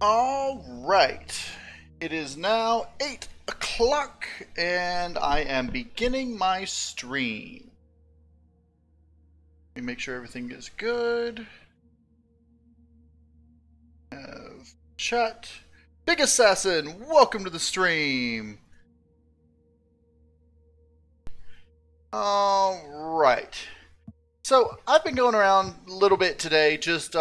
All right. It is now 8 o'clock and I am beginning my stream. Let me make sure everything is good. Have chat. Big Assassin, welcome to the stream. All right. So I've been going around a little bit today, just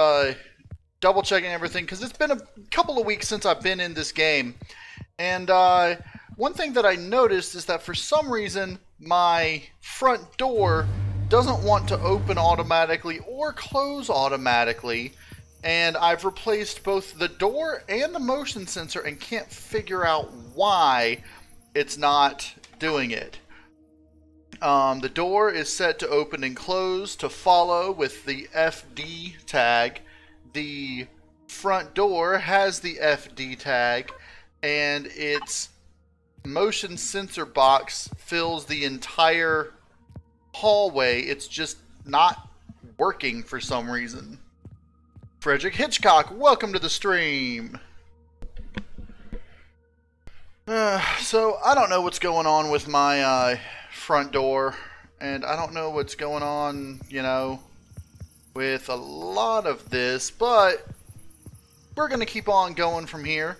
double checking everything because it's been a couple of weeks since I've been in this game. And one thing that I noticed is that for some reason my front door doesn't want to open automatically or close automatically. And I've replaced both the door and the motion sensor and can't figure out why it's not doing it. The door is set to open and close to follow with the FD tag. The front door has the FD tag, and its motion sensor box fills the entire hallway. It's just not working for some reason. Frederick Hitchcock, welcome to the stream. So I don't know what's going on with my front door, and I don't know what's going on, with a lot of this, but we're gonna keep on going from here.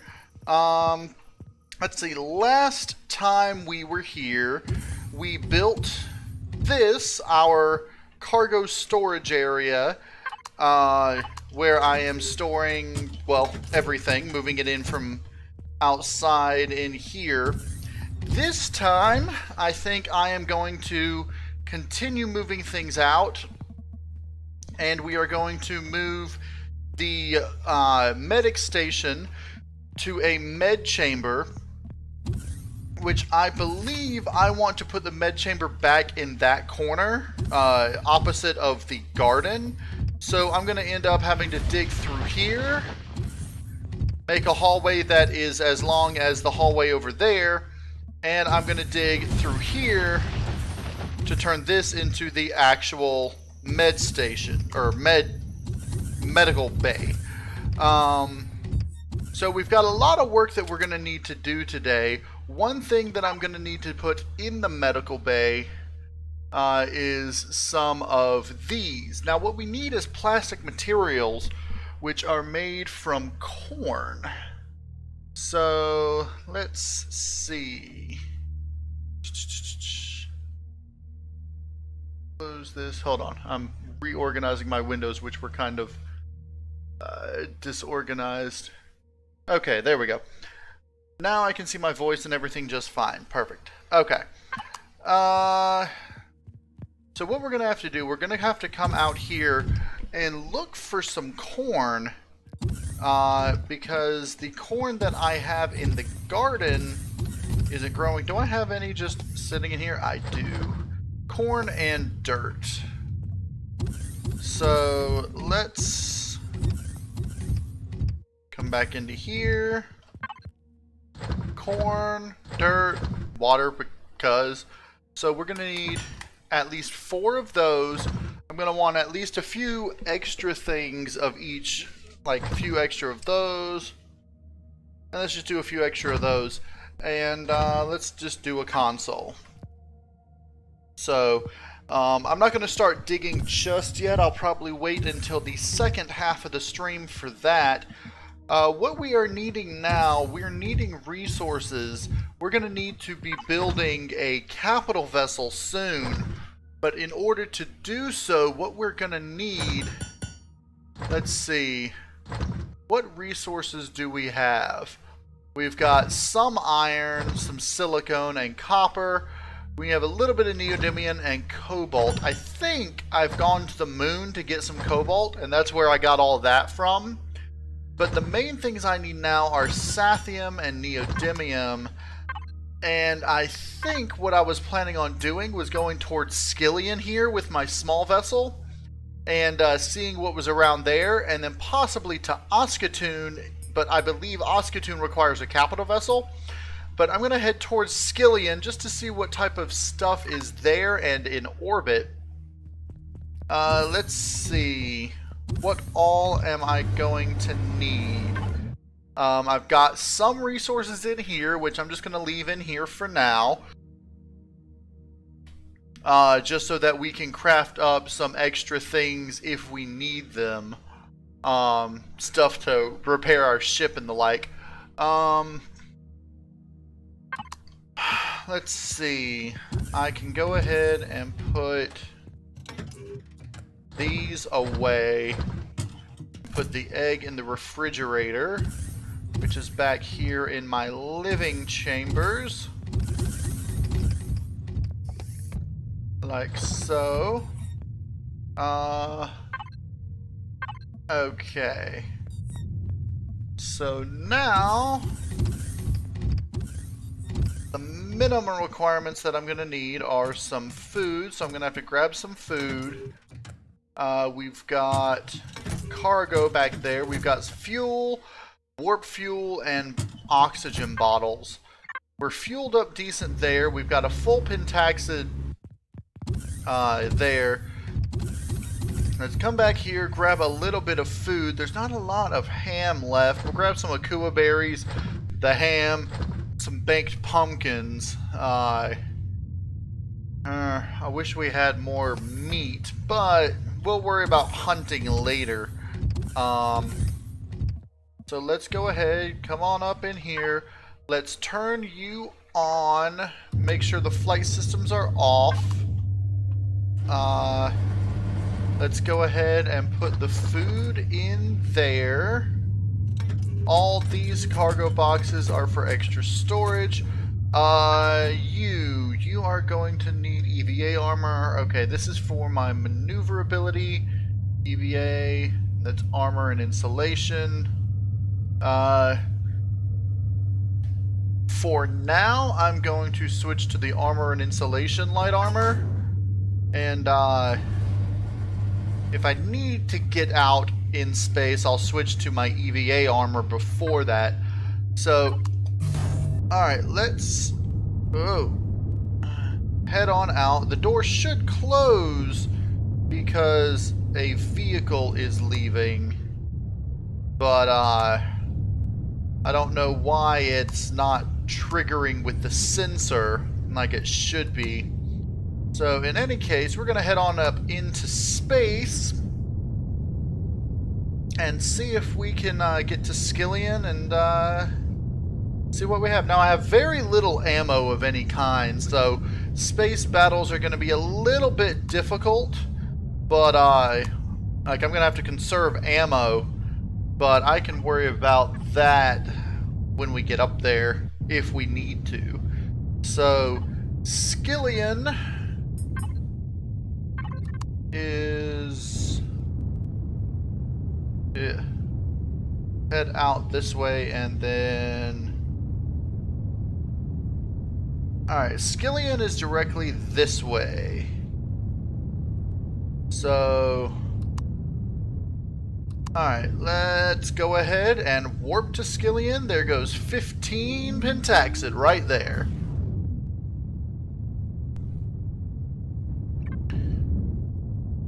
Let's see, last time we were here, we built this, our cargo storage area, where I am storing, well, everything, moving it in from outside in here. This time, I think I am going to continue moving things out, and we are going to move the medic station to a med chamber, which I believe I want to put the med chamber back in that corner, opposite of the garden. So I'm going to end up having to dig through here, make a hallway that is as long as the hallway over there, and I'm going to dig through here to turn this into the actual med station, or medical bay. So we've got a lot of work that we're going to need to do today. One thing that I'm going to need to put in the medical bay is some of these. Now what we need is plastic materials, which are made from corn. So let's see. Close this. Hold on. I'm reorganizing my windows, which were kind of disorganized. Okay, there we go. Now I can see my voice and everything just fine. Perfect. Okay. So what we're going to have to do, we're going to have to come out here and look for some corn, because the corn that I have in the garden isn't growing. Do I have any just sitting in here? I do. Corn and dirt. So let's come back into here. Corn, dirt, water, because. So we're going to need at least 4 of those. I'm going to want at least a few extra things of each, like a few extra of those. And let's just do a few extra of those. And let's just do a console. So I'm not going to start digging just yet. I'll probably wait until the second half of the stream for that. What we are needing now, we're needing resources. We're going to need to be building a capital vessel soon. But in order to do so, what we're going to need, let's see, what resources do we have? We've got some iron, some silicone, and copper. We have a little bit of neodymium and cobalt. I think I've gone to the moon to get some cobalt, and that's where I got all that from. But the main things I need now are sathium and neodymium. And I think what I was planning on doing was going towards Skillion here with my small vessel and seeing what was around there, and then possibly to Oskatoon, but I believe Oskatoon requires a capital vessel. But I'm going to head towards Skillion just to see what type of stuff is there and in orbit. Let's see. What all am I going to need? I've got some resources in here, which I'm just going to leave in here for now. Just so that we can craft up some extra things if we need them. Stuff to repair our ship and the like. Let's see. I can go ahead and put these away. Put the egg in the refrigerator, which is back here in my living chambers. Like so. Okay. So now, the minimum requirements that I'm going to need are some food. So I'm going to have to grab some food. We've got cargo back there. We've got fuel, warp fuel, and oxygen bottles. We're fueled up decent there. We've got a full pentaxid there. Let's come back here, grab a little bit of food. There's not a lot of ham left. We'll grab some akua berries, the ham, some baked pumpkins. I wish we had more meat, but we'll worry about hunting later. So let's go ahead, come on up in here. Let's turn you on. Make sure the flight systems are off. Let's go ahead and put the food in there. All these cargo boxes are for extra storage. You are going to need EVA armor. Okay, this is for my maneuverability. EVA, that's armor and insulation. For now, I'm going to switch to the armor and insulation light armor. And, if I need to get out in space, I'll switch to my EVA armor before that. So, alright, let's head on out. The door should close because a vehicle is leaving. But, I don't know why it's not triggering with the sensor like it should be. So in any case, we're going to head on up into space and see if we can get to Skillion and see what we have. Now I have very little ammo of any kind, so space battles are going to be a little bit difficult, but I'm going to have to conserve ammo, but I can worry about that when we get up there if we need to. So Skillion is head out this way and then alright, Skillion is directly this way. So alright, let's go ahead and warp to Skillion. There goes 15 pentaxid right there.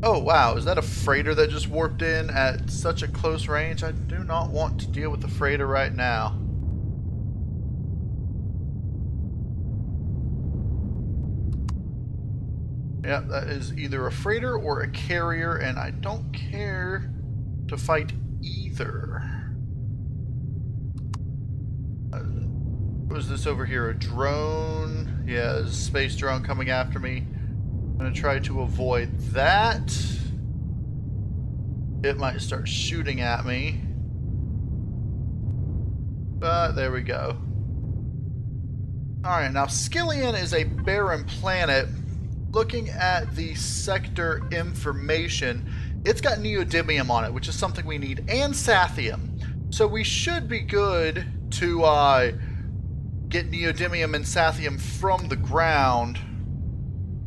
Oh wow, is that a freighter that just warped in at such a close range? I do not want to deal with the freighter right now. Yeah, that is either a freighter or a carrier, and I don't care to fight either. What is this over here? A drone? Yeah, there's a space drone coming after me. I'm going to try to avoid that. It might start shooting at me. But there we go. Alright, now Skillion is a barren planet. Looking at the sector information, it's got neodymium on it, which is something we need, and sathium. So we should be good to get neodymium and sathium from the ground.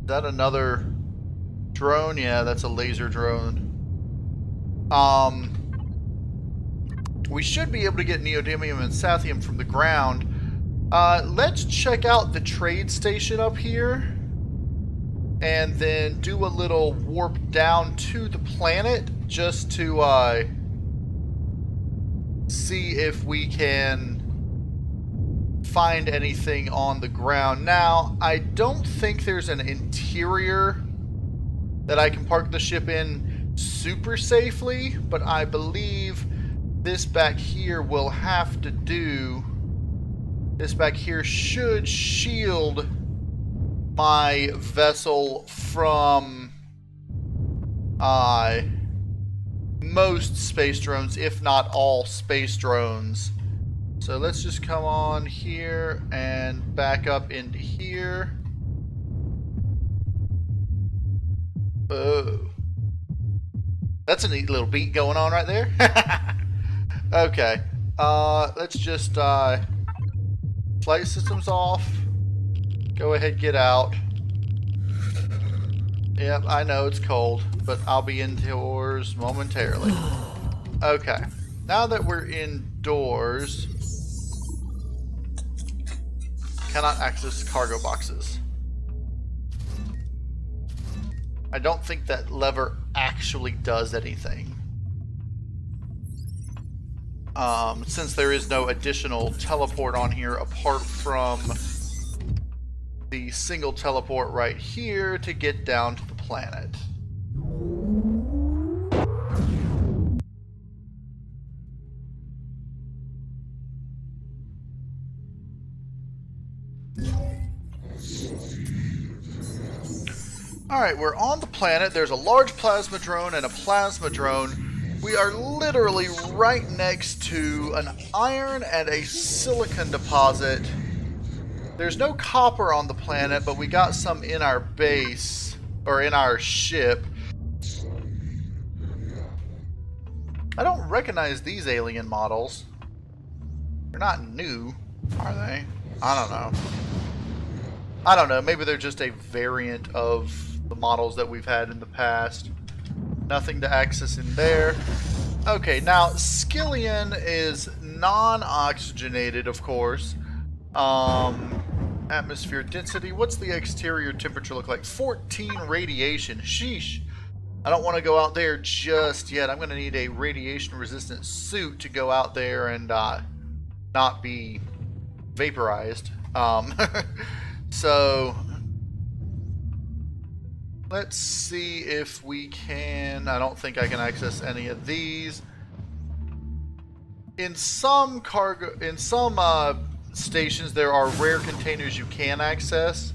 Is that another drone? Yeah, that's a laser drone. We should be able to get neodymium and sathium from the ground. Let's check out the trade station up here and then do a little warp down to the planet just to see if we can find anything on the ground. Now, I don't think there's an interior that I can park the ship in super safely, but I believe this back here will have to do. This back here should shield my vessel from most space drones, if not all space drones. So let's just come on here and back up into here. Oh, that's a neat little beat going on right there. Okay, let's just flight systems off. Go ahead, get out. Yep, I know it's cold, but I'll be indoors momentarily. Okay, now that we're indoors, cannot access cargo boxes. I don't think that lever actually does anything. Since there is no additional teleport on here apart from the single teleport right here to get down to the planet. Alright, we're on the planet. There's a large plasma drone and a plasma drone. We are literally right next to an iron and a silicon deposit. There's no copper on the planet, but we got some in our base, or in our ship. I don't recognize these alien models. They're not new, are they? I don't know. I don't know, maybe they're just a variant of the models that we've had in the past. Nothing to access in there. Okay, now Skillion is non-oxygenated, of course. Atmosphere density. What's the exterior temperature look like? 14 radiation. Sheesh. I don't want to go out there just yet. I'm going to need a radiation-resistant suit to go out there and not be vaporized. So let's see if we can. I don't think I can access any of these. In some stations there are rare containers you can access,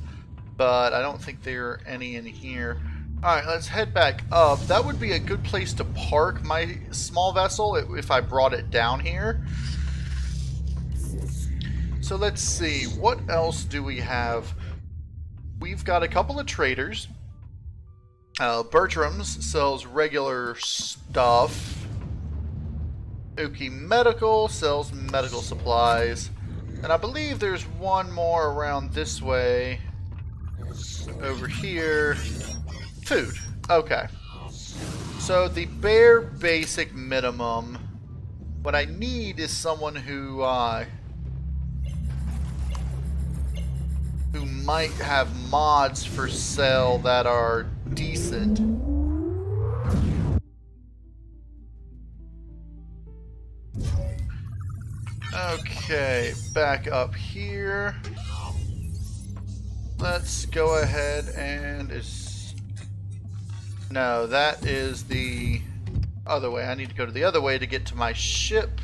but I don't think there are any in here. Alright, let's head back up. That would be a good place to park my small vessel if I brought it down here. So let's see, what else do we have? We've got a couple of traders. Bertram's sells regular stuff. Uki Medical sells medical supplies. And I believe there's one more around this way. Over here. Food. Okay. So the bare basic minimum. What I need is someone who might have mods for sale that are decent. Okay, back up here. Let's go ahead and no, that is the other way. I need to go to the other way to get to my ship.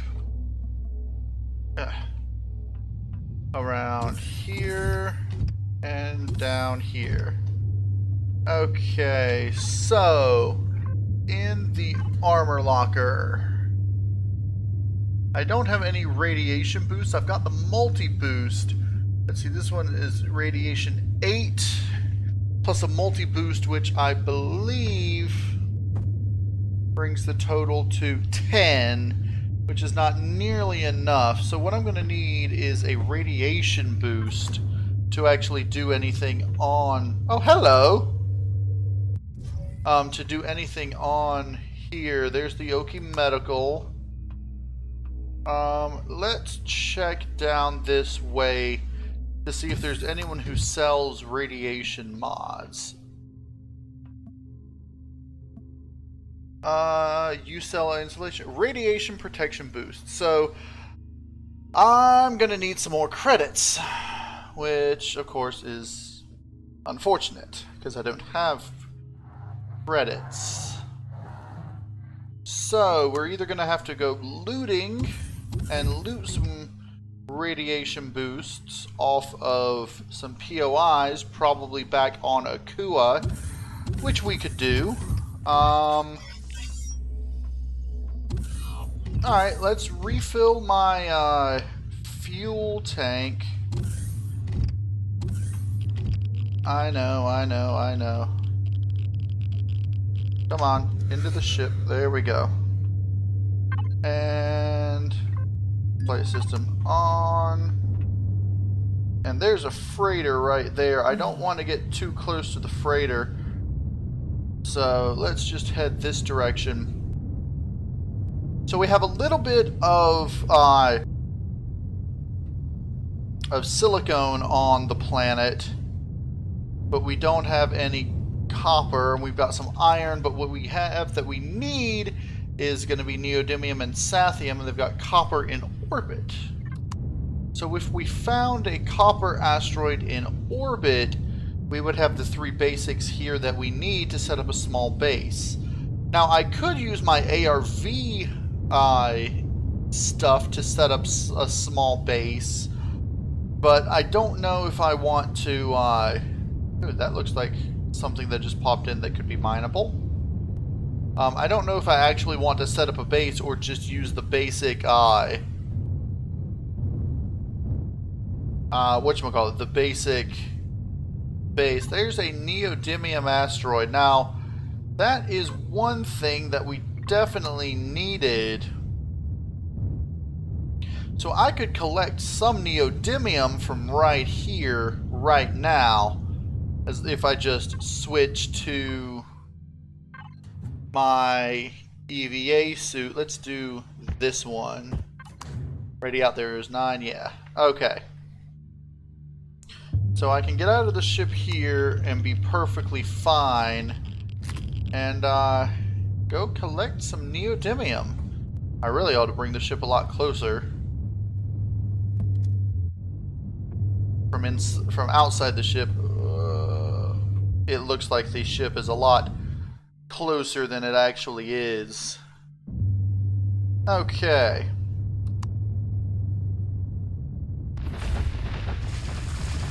Around here and down here. Okay, so in the armor locker, I don't have any radiation boost. I've got the multi-boost. Let's see, this one is radiation 8 plus a multi-boost, which I believe brings the total to 10, which is not nearly enough. So what I'm going to need is a radiation boost to actually do anything on... Oh, hello! To do anything on here. There's the Oki Medical. Let's check down this way to see if there's anyone who sells radiation mods. U-cell installation. Radiation protection boost. So, I'm gonna need some more credits. Which, of course, is unfortunate. Because I don't have credits. So, we're either gonna have to go looting and loot some radiation boosts off of some POIs, probably back on Akua, which we could do. Alright, let's refill my fuel tank. I know. Come on, into the ship. There we go. And flight system on. And there's a freighter right there. I don't want to get too close to the freighter. So let's just head this direction. So we have a little bit of silicone on the planet, but we don't have any copper, and we've got some iron, but what we have that we need is going to be neodymium and sathium, and they've got copper in orbit. So if we found a copper asteroid in orbit, we would have the three basics here that we need to set up a small base. Now I could use my ARV stuff to set up a small base, but I don't know if I want to ooh, that looks like something that just popped in that could be mineable. I don't know if I actually want to set up a base or just use the basic whatchamacallit, the basic base. There's a neodymium asteroid. Now that is one thing that we definitely needed. So I could collect some neodymium from right here, right now, as if I just switch to my EVA suit. Let's do this one. Ready out there is 9, yeah. Okay. So I can get out of the ship here and be perfectly fine. And go collect some neodymium. I really ought to bring the ship a lot closer. From outside the ship, it looks like the ship is a lot closer than it actually is. Okay.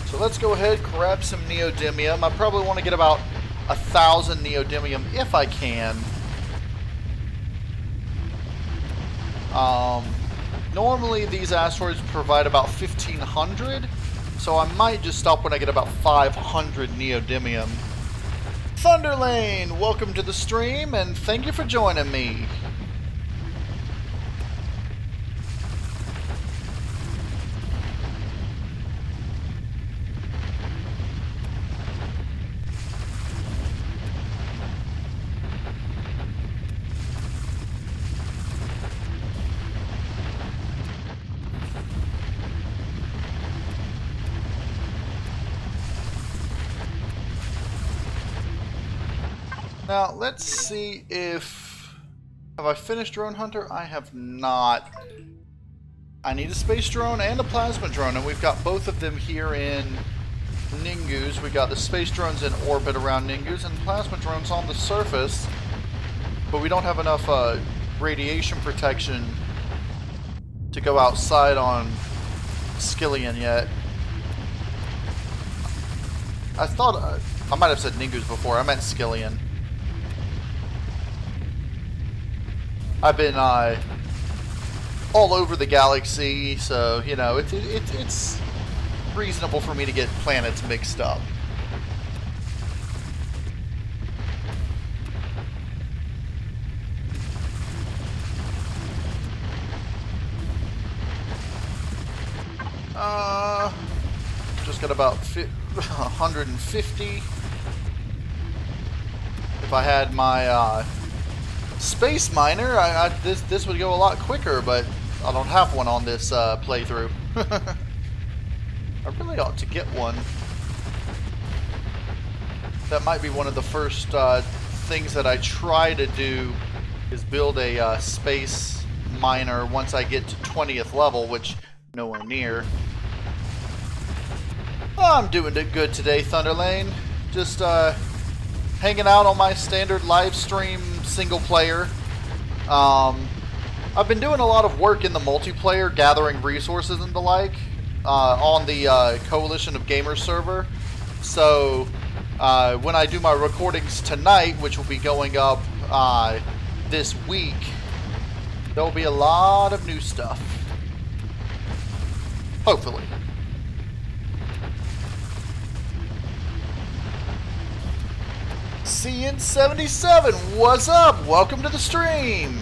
So let's go ahead, grab some neodymium. I probably want to get about 1,000 neodymium if I can. Normally these asteroids provide about 1,500, so I might just stop when I get about 500 neodymium. Thunderlane, welcome to the stream, and thank you for joining me. Now, let's see if... Have I finished Drone Hunter? I have not. I need a space drone and a plasma drone, and we've got both of them here in Ningus. We got the space drones in orbit around Ningus and plasma drones on the surface, but we don't have enough radiation protection to go outside on Skillion yet. I thought... I might have said Ningus before. I meant Skillion. I've been all over the galaxy, so, you know, it's reasonable for me to get planets mixed up. Just got about 150. If I had my space miner, this would go a lot quicker, but I don't have one on this playthrough. I really ought to get one. That might be one of the first things that I try to do is build a space miner once I get to 20th level, which nowhere near. I'm doing it good today, Thunderlane. Just hanging out on my standard live stream single player. I've been doing a lot of work in the multiplayer, gathering resources and the like, on the Coalition of Gamers server. So when I do my recordings tonight, which will be going up this week, there will be a lot of new stuff. Hopefully. CN77, what's up? Welcome to the stream.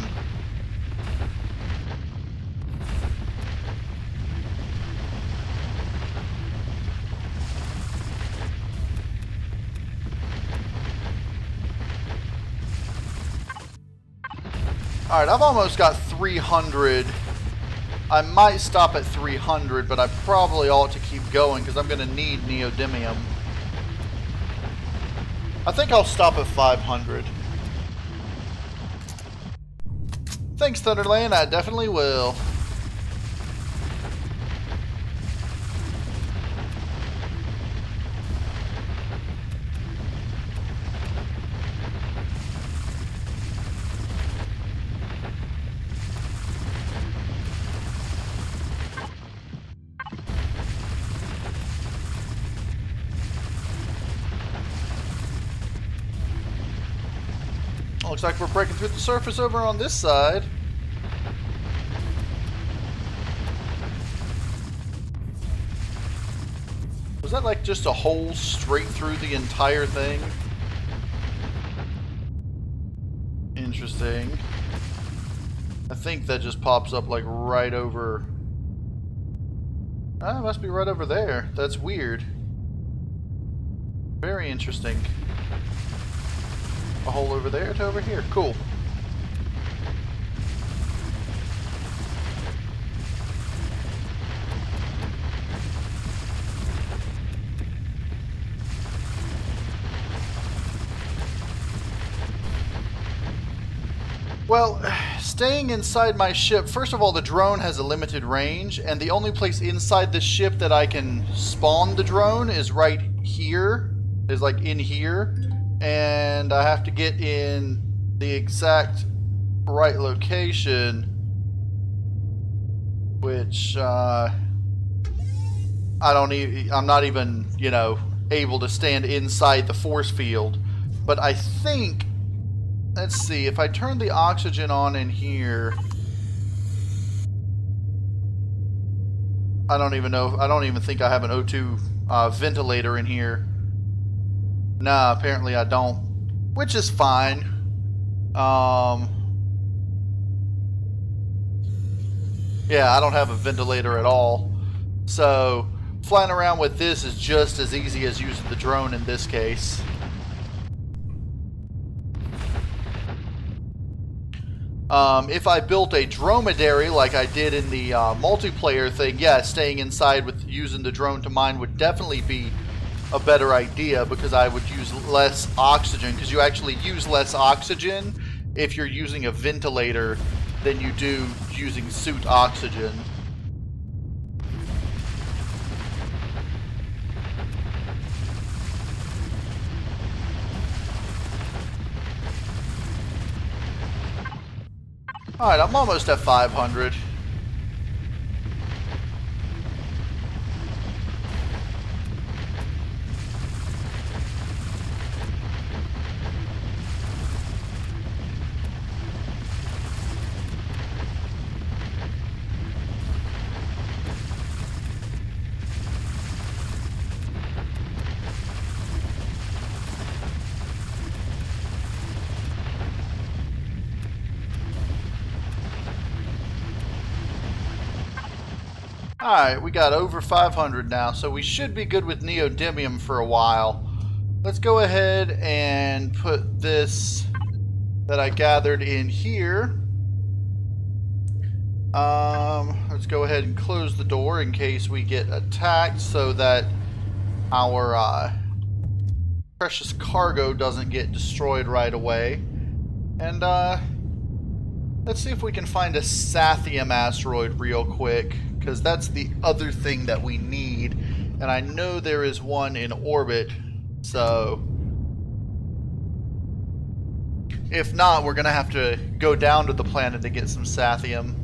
Alright, I've almost got 300. I might stop at 300, but I probably ought to keep going because I'm going to need neodymium. I think I'll stop at 500. Thanks, Thunderland. I definitely will. Looks like we're breaking through the surface over on this side. Was that like just a hole straight through the entire thing? Interesting. I think that just pops up like right over... Ah, it must be right over there. That's weird. Very interesting. A hole over there to over here. Cool. Well, staying inside my ship, first of all, the drone has a limited range, and the only place inside the ship that I can spawn the drone is right here. Is like in here. And I have to get in the exact right location, which I'm not even, you know, able to stand inside the force field. But I think, let's see, if I turn the oxygen on in here, I don't even think I have an O2 ventilator in here. Nah, apparently I don't. Which is fine. Yeah, I don't have a ventilator at all. So, flying around with this is just as easy as using the drone in this case. If I built a dromedary like I did in the multiplayer thing, yeah, staying inside with using the drone to mine would definitely be a better idea because I would use less oxygen, because you actually use less oxygen if you're using a ventilator than you do using suit oxygen. Alright, I'm almost at 500. Alright, we got over 500 now, so we should be good with neodymium for a while. Let's go ahead and put this that I gathered in here. Let's go ahead and close the door in case we get attacked so that our precious cargo doesn't get destroyed right away. And Let's see if we can find a Sathium asteroid real quick, because that's the other thing that we need. And I know there is one in orbit, so if not, we're going to have to go down to the planet to get some Sathium.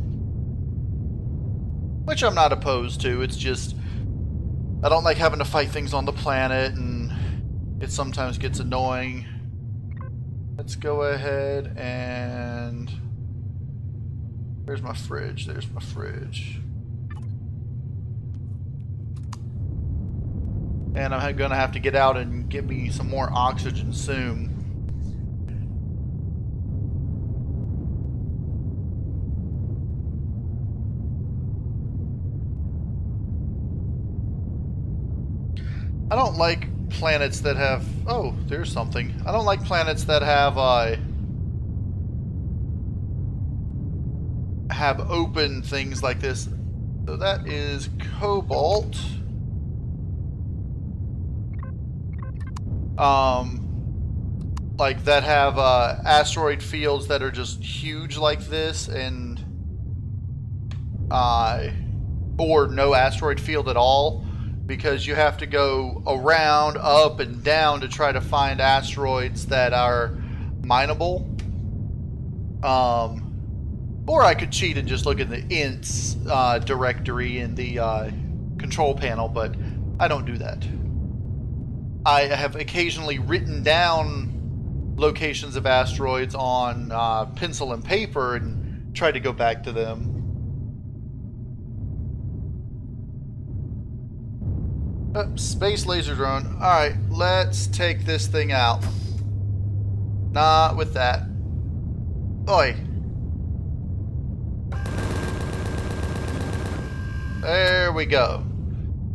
Which I'm not opposed to, it's just I don't like having to fight things on the planet, and it sometimes gets annoying. Let's go ahead and... Where's my fridge? There's my fridge. And I'm going to have to get out and get me some more oxygen soon. I don't like planets that have... Oh, there's something. I don't like planets that have open things like this. So that is cobalt. Like that have asteroid fields that are just huge like this, and or no asteroid field at all, because you have to go around, up, and down to try to find asteroids that are mineable. Or I could cheat and just look at the INTS directory in the control panel, but I don't do that. I have occasionally written down locations of asteroids on pencil and paper and tried to go back to them. Space laser drone. Alright, let's take this thing out. Not with that. Oi. There we go.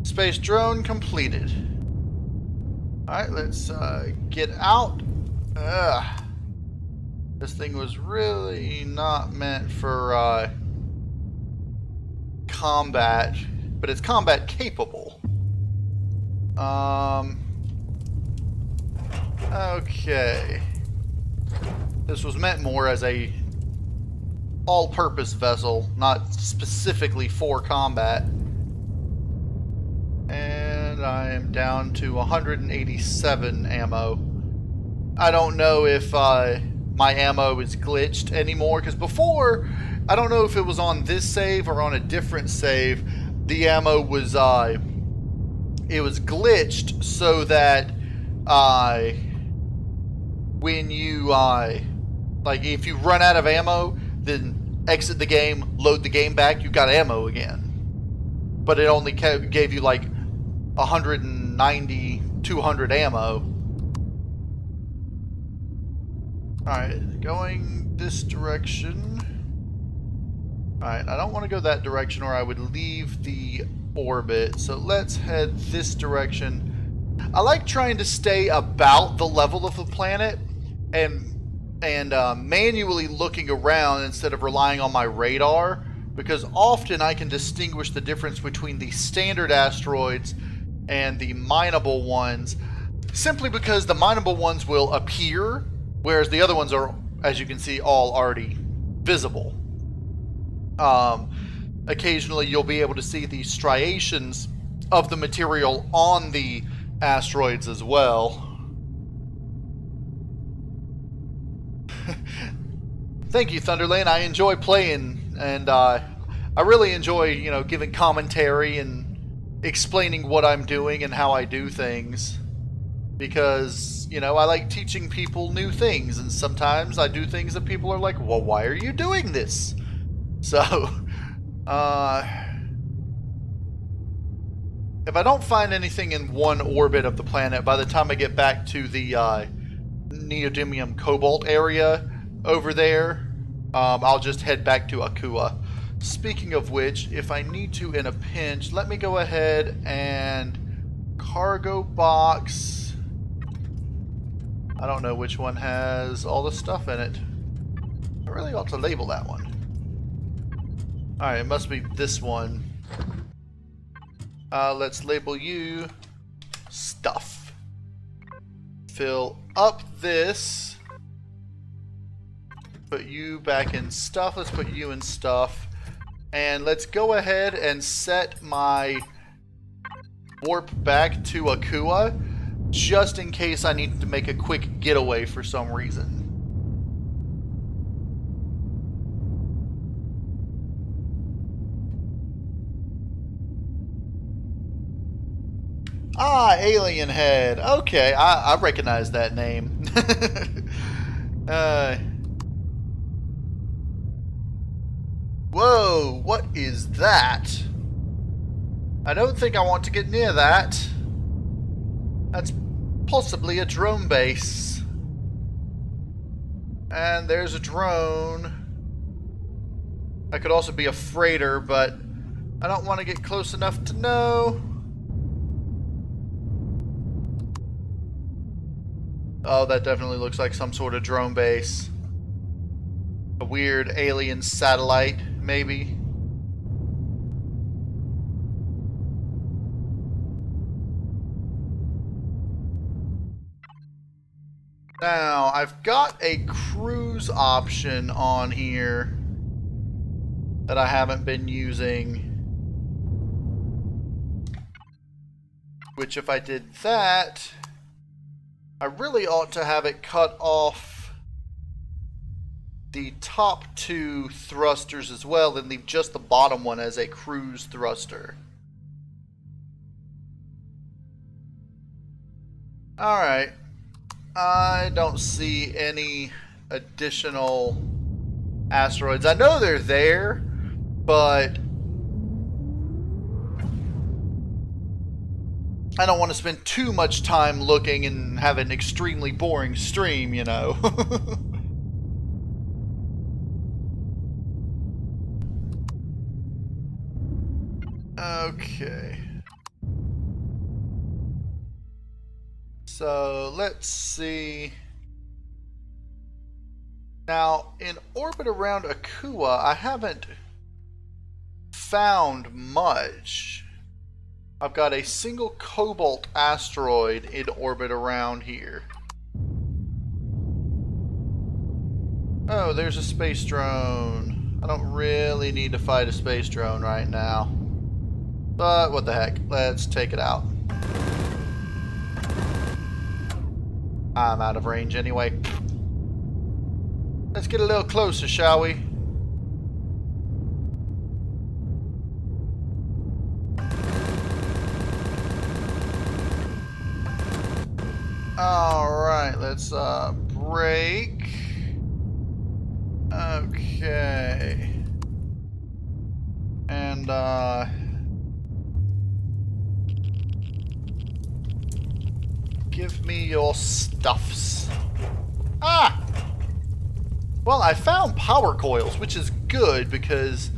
Space drone completed. Alright, let's get out. This thing was really not meant for combat, but it's combat capable. Okay. This was meant more as a all-purpose vessel, not specifically for combat. And I am down to 187 ammo. I don't know if my ammo is glitched anymore, because before, I don't know if it was on this save or on a different save, the ammo was it was glitched so that when you like if you run out of ammo, then exit the game, load the game back, you got ammo again. But it only gave you like 190, 200 ammo. Alright, going this direction. Alright, I don't want to go that direction or I would leave the orbit. So let's head this direction. I like trying to stay about the level of the planet and manually looking around instead of relying on my radar, because often I can distinguish the difference between the standard asteroids and the mineable ones, simply because the mineable ones will appear, whereas the other ones are, as you can see, all already visible. Occasionally you'll be able to see the striations of the material on the asteroids as well. Thank you, Thunderland. I enjoy playing, and I really enjoy, you know, giving commentary and explaining what I'm doing and how I do things, because, you know, I like teaching people new things, and sometimes I do things that people are like, well, why are you doing this? So, if I don't find anything in one orbit of the planet by the time I get back to the neodymium cobalt area over there, I'll just head back to Akua. Speaking of which, if I need to in a pinch, let me go ahead and cargo box. I don't know which one has all the stuff in it. I really ought to label that one. Alright, it must be this one. Let's label you stuff. Fill up this. put you back in stuff. Let's put you in stuff. And let's go ahead and set my warp back to Akua, just in case I need to make a quick getaway for some reason. Ah, Alien Head. Okay, I recognize that name. Whoa, what is that? I don't think I want to get near that. That's possibly a drone base. And there's a drone. That could also be a freighter, but I don't want to get close enough to know. Oh, that definitely looks like some sort of drone base. A weird alien satellite, maybe. Now, I've got a cruise option on here that I haven't been using. Which, if I did that, I really ought to have it cut off the top two thrusters as well and leave just the bottom one as a cruise thruster. Alright. I don't see any additional asteroids. I know they're there, but I don't want to spend too much time looking and have an extremely boring stream, you know. Okay. So, let's see. Now, in orbit around Akua, I haven't found much. I've got a single cobalt asteroid in orbit around here. Oh, there's a space drone. I don't really need to fight a space drone right now. But what the heck, let's take it out. I'm out of range anyway. Let's get a little closer, shall we? Alright, let's break. Okay. And give me your stuffs. Ah! Well, I found power coils, which is good because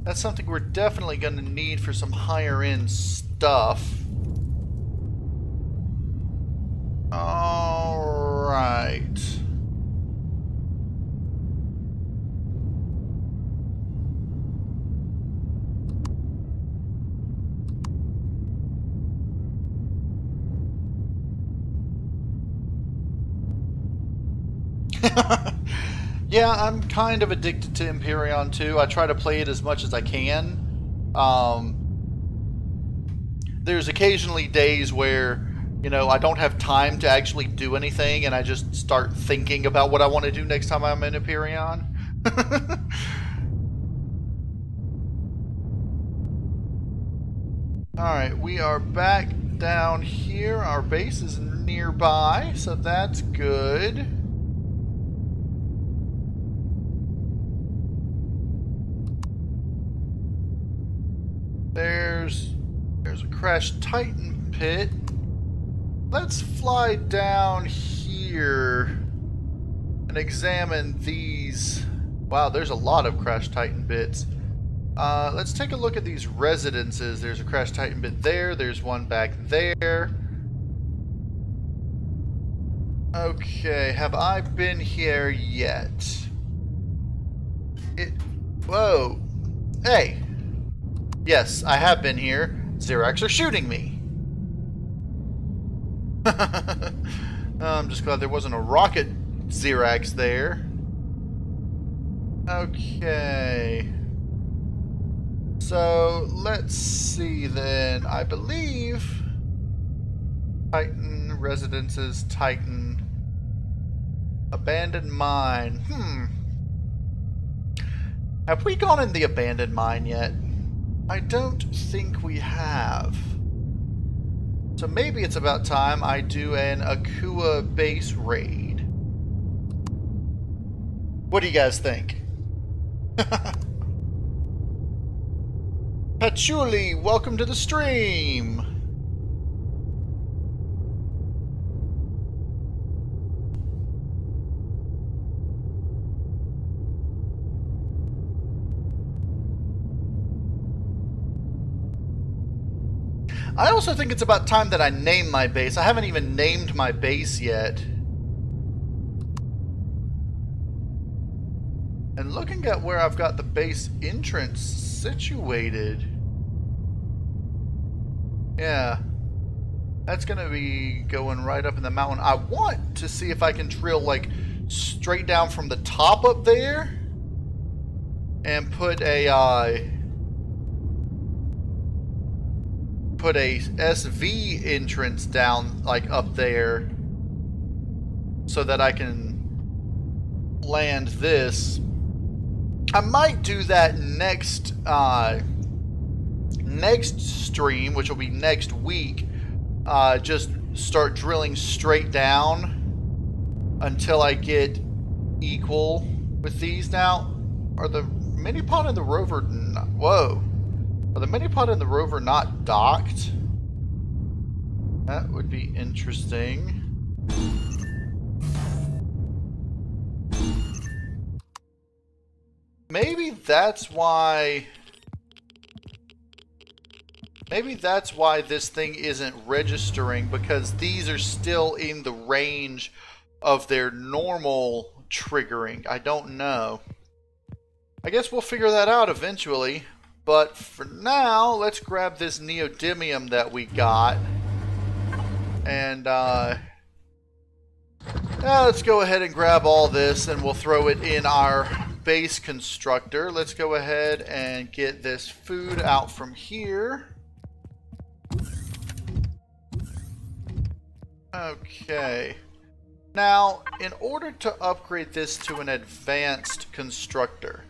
that's something we're definitely going to need for some higher end stuff. Alright. Yeah, I'm kind of addicted to Empyrion too. I try to play it as much as I can. There's occasionally days where, you know, I don't have time to actually do anything and I just start thinking about what I want to do next time I'm in Empyrion. Alright, we are back down here. Our base is nearby, so that's good. There's a crashed Titan pit. Let's fly down here and examine these. Wow, there's a lot of crashed Titan bits. Let's take a look at these residences. There's a crashed Titan bit there. There's one back there. Okay, have I been here yet? Whoa. Hey. Yes, I have been here. Xerax are shooting me. I'm just glad there wasn't a rocket Xerax there. Okay. So, let's see then. I believe Titan Residences, Titan Abandoned Mine. Have we gone in the abandoned mine yet? I don't think we have. So maybe it's about time I do an Akua base raid. What do you guys think? Patchouli, welcome to the stream! I also think it's about time that I name my base. I haven't even named my base yet. And looking at where I've got the base entrance situated. Yeah. That's going to be going right up in the mountain. I want to see if I can drill like straight down from the top up there. And put a SV entrance down like up there. So that I can land this. I might do that next stream, which will be next week. Just start drilling straight down until I get equal with these. Now, are the Minipod and the rover? Whoa, are the Minipod and the rover not docked? That would be interesting. Maybe that's why this thing isn't registering, because these are still in the range of their normal triggering. I don't know. I guess we'll figure that out eventually. But for now, let's grab this neodymium that we got. And let's go ahead and grab all this, and we'll throw it in our base constructor. Let's go ahead and get this food out from here. Okay. Now, in order to upgrade this to an advanced constructor,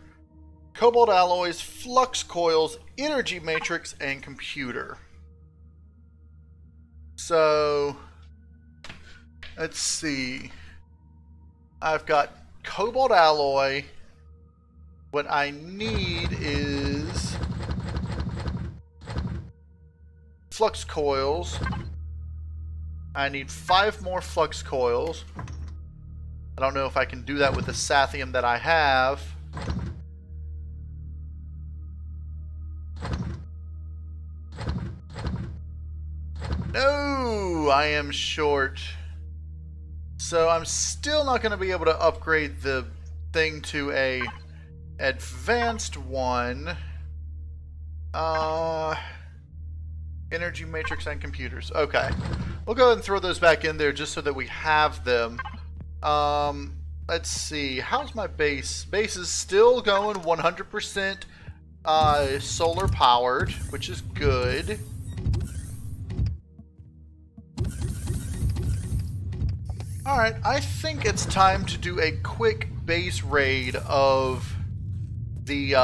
cobalt alloys, flux coils, energy matrix, and computer. So, let's see. I've got cobalt alloy. What I need is flux coils. I need 5 more flux coils. I don't know if I can do that with the sathium that I have. No, I am short. So I'm still not going to be able to upgrade the thing to a advanced one. Energy matrix and computers. Okay. We'll go ahead and throw those back in there just so that we have them. Let's see. How's my base? Base is still going 100% solar powered, which is good. Alright, I think it's time to do a quick base raid of the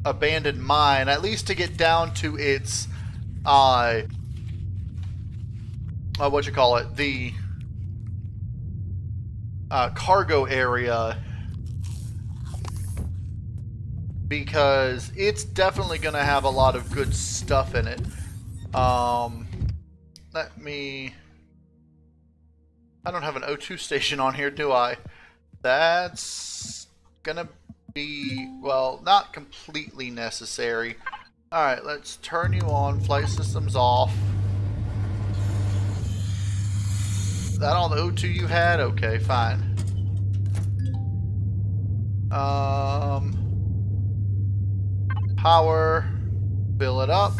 abandoned mine, at least to get down to its the cargo area, because it's definitely going to have a lot of good stuff in it. I don't have an O2 station on here, do I? That's gonna be, well, not completely necessary. Alright, let's turn you on. Flight systems off. Is that all the O2 you had? Okay, fine. Power. Fill it up.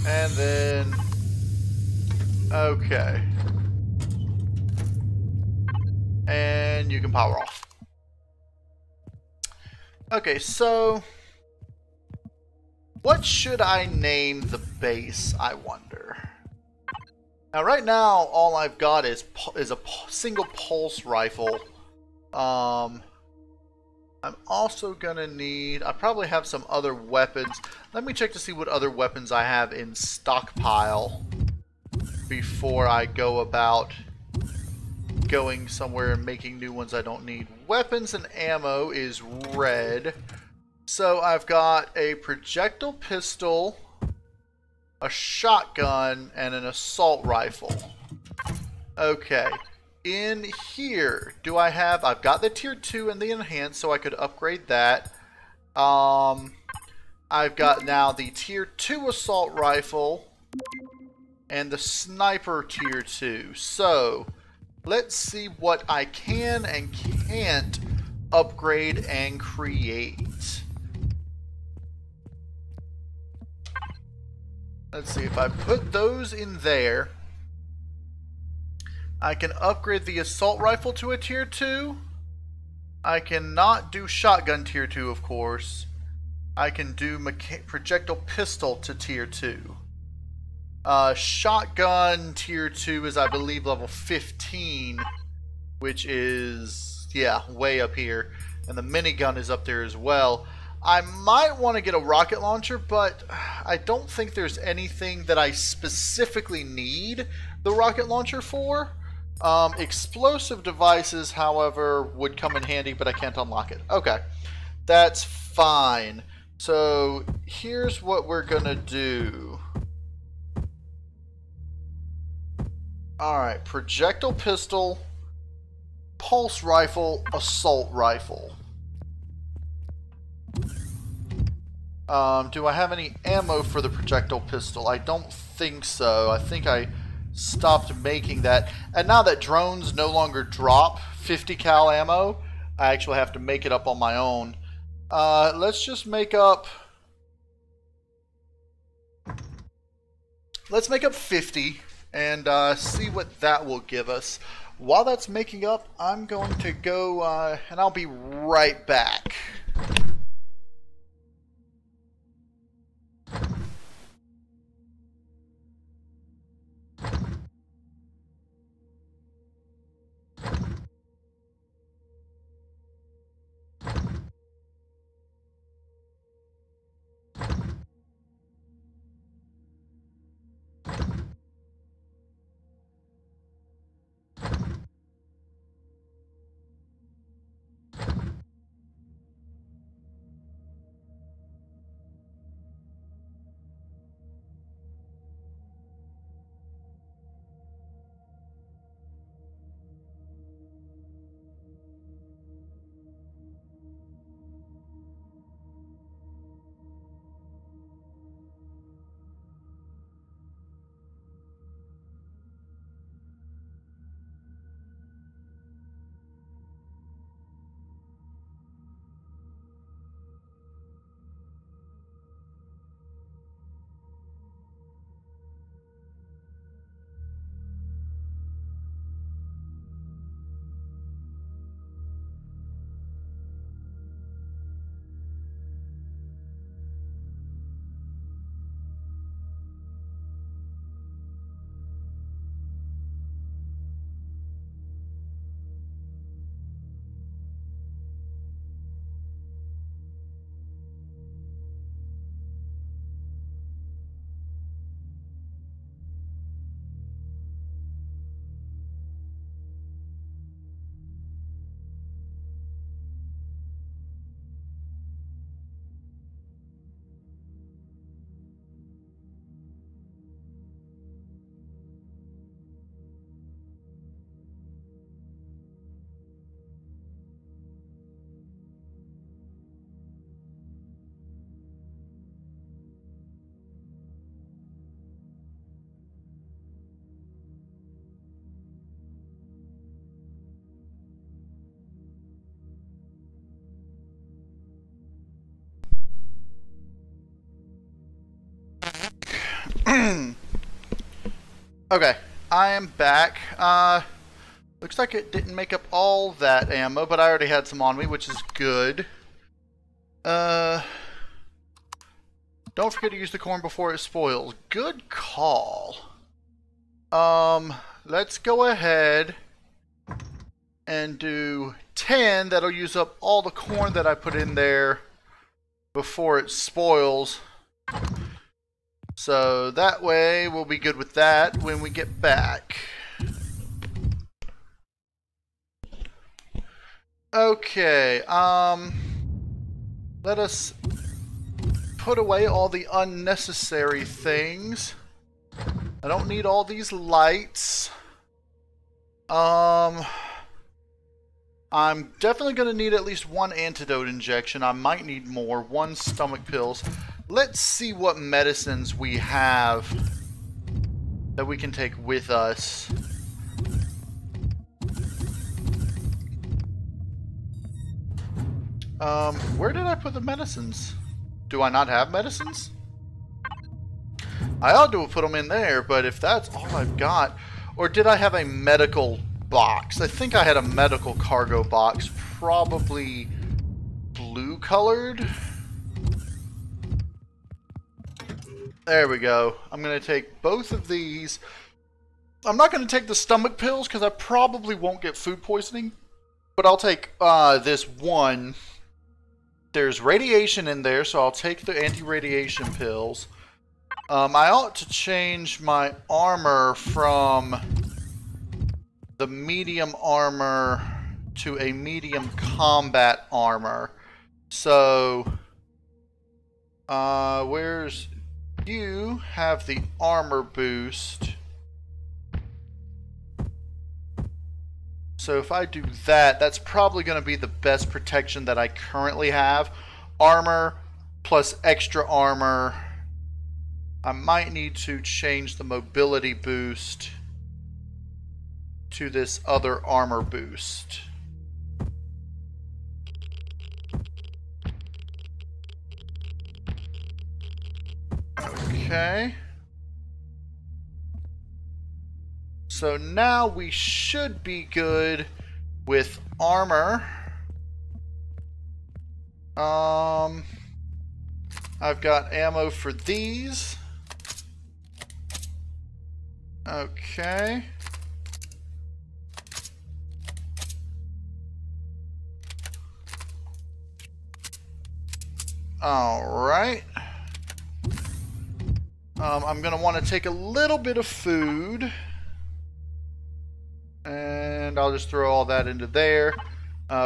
And then, okay. And you can power off. Okay, so what should I name the base, I wonder? Now, right now, all I've got is a single pulse rifle. I'm also gonna need... I probably have some other weapons. Let me check to see what other weapons I have in stockpile before I go about going somewhere and making new ones I don't need. Weapons and ammo is red. So I've got a projectile pistol, a shotgun, and an assault rifle. Okay. In here, do I have... I've got the tier 2 and the enhanced, so I could upgrade that. I've got now the tier 2 assault rifle and the sniper tier 2. So, let's see what I can and can't upgrade and create. Let's see, if I put those in there, I can upgrade the assault rifle to a tier 2. I cannot do shotgun tier 2, of course. I can do projectile pistol to tier 2. Shotgun tier 2 is, I believe, level 15, which is, yeah, way up here. And the minigun is up there as well. I might want to get a rocket launcher, but I don't think there's anything that I specifically need the rocket launcher for. Explosive devices, however, would come in handy, but I can't unlock it. Okay, that's fine. So here's what we're gonna do. Alright, projectile pistol, pulse rifle, assault rifle. Do I have any ammo for the projectile pistol? I don't think so. I think I stopped making that. And now that drones no longer drop 50 cal ammo, I actually have to make it up on my own. Let's just make up... Let's make up 50 and see what that will give us. While that's making up, I'm going to go and I'll be right back. Okay, I am back. Looks like it didn't make up all that ammo, but I already had some on me, which is good. Don't forget to use the corn before it spoils. Good call. Let's go ahead and do 10. That'll use up all the corn that I put in there before it spoils. So that way we'll be good with that when we get back. Okay, let us put away all the unnecessary things. I don't need all these lights. I'm definitely going to need at least one antidote injection. I might need more. 1 stomach pills. Let's see what medicines we have that we can take with us. Where did I put the medicines? Do I not have medicines? I ought to have put them in there, but if that's all I've got... Or did I have a medical box? I think I had a medical cargo box, probably blue colored. There we go. I'm going to take both of these. I'm not going to take the stomach pills because I probably won't get food poisoning, but I'll take this one. There's radiation in there, so I'll take the anti-radiation pills. I ought to change my armor from the medium armor to a medium combat armor. So, where's... You have the armor boost. So if I do that, that's probably going to be the best protection that I currently have. Armor plus extra armor. I might need to change the mobility boost to this other armor boost. Okay. So now we should be good with armor. I've got ammo for these. Okay. All right. I'm going to want to take a little bit of food. And I'll just throw all that into there.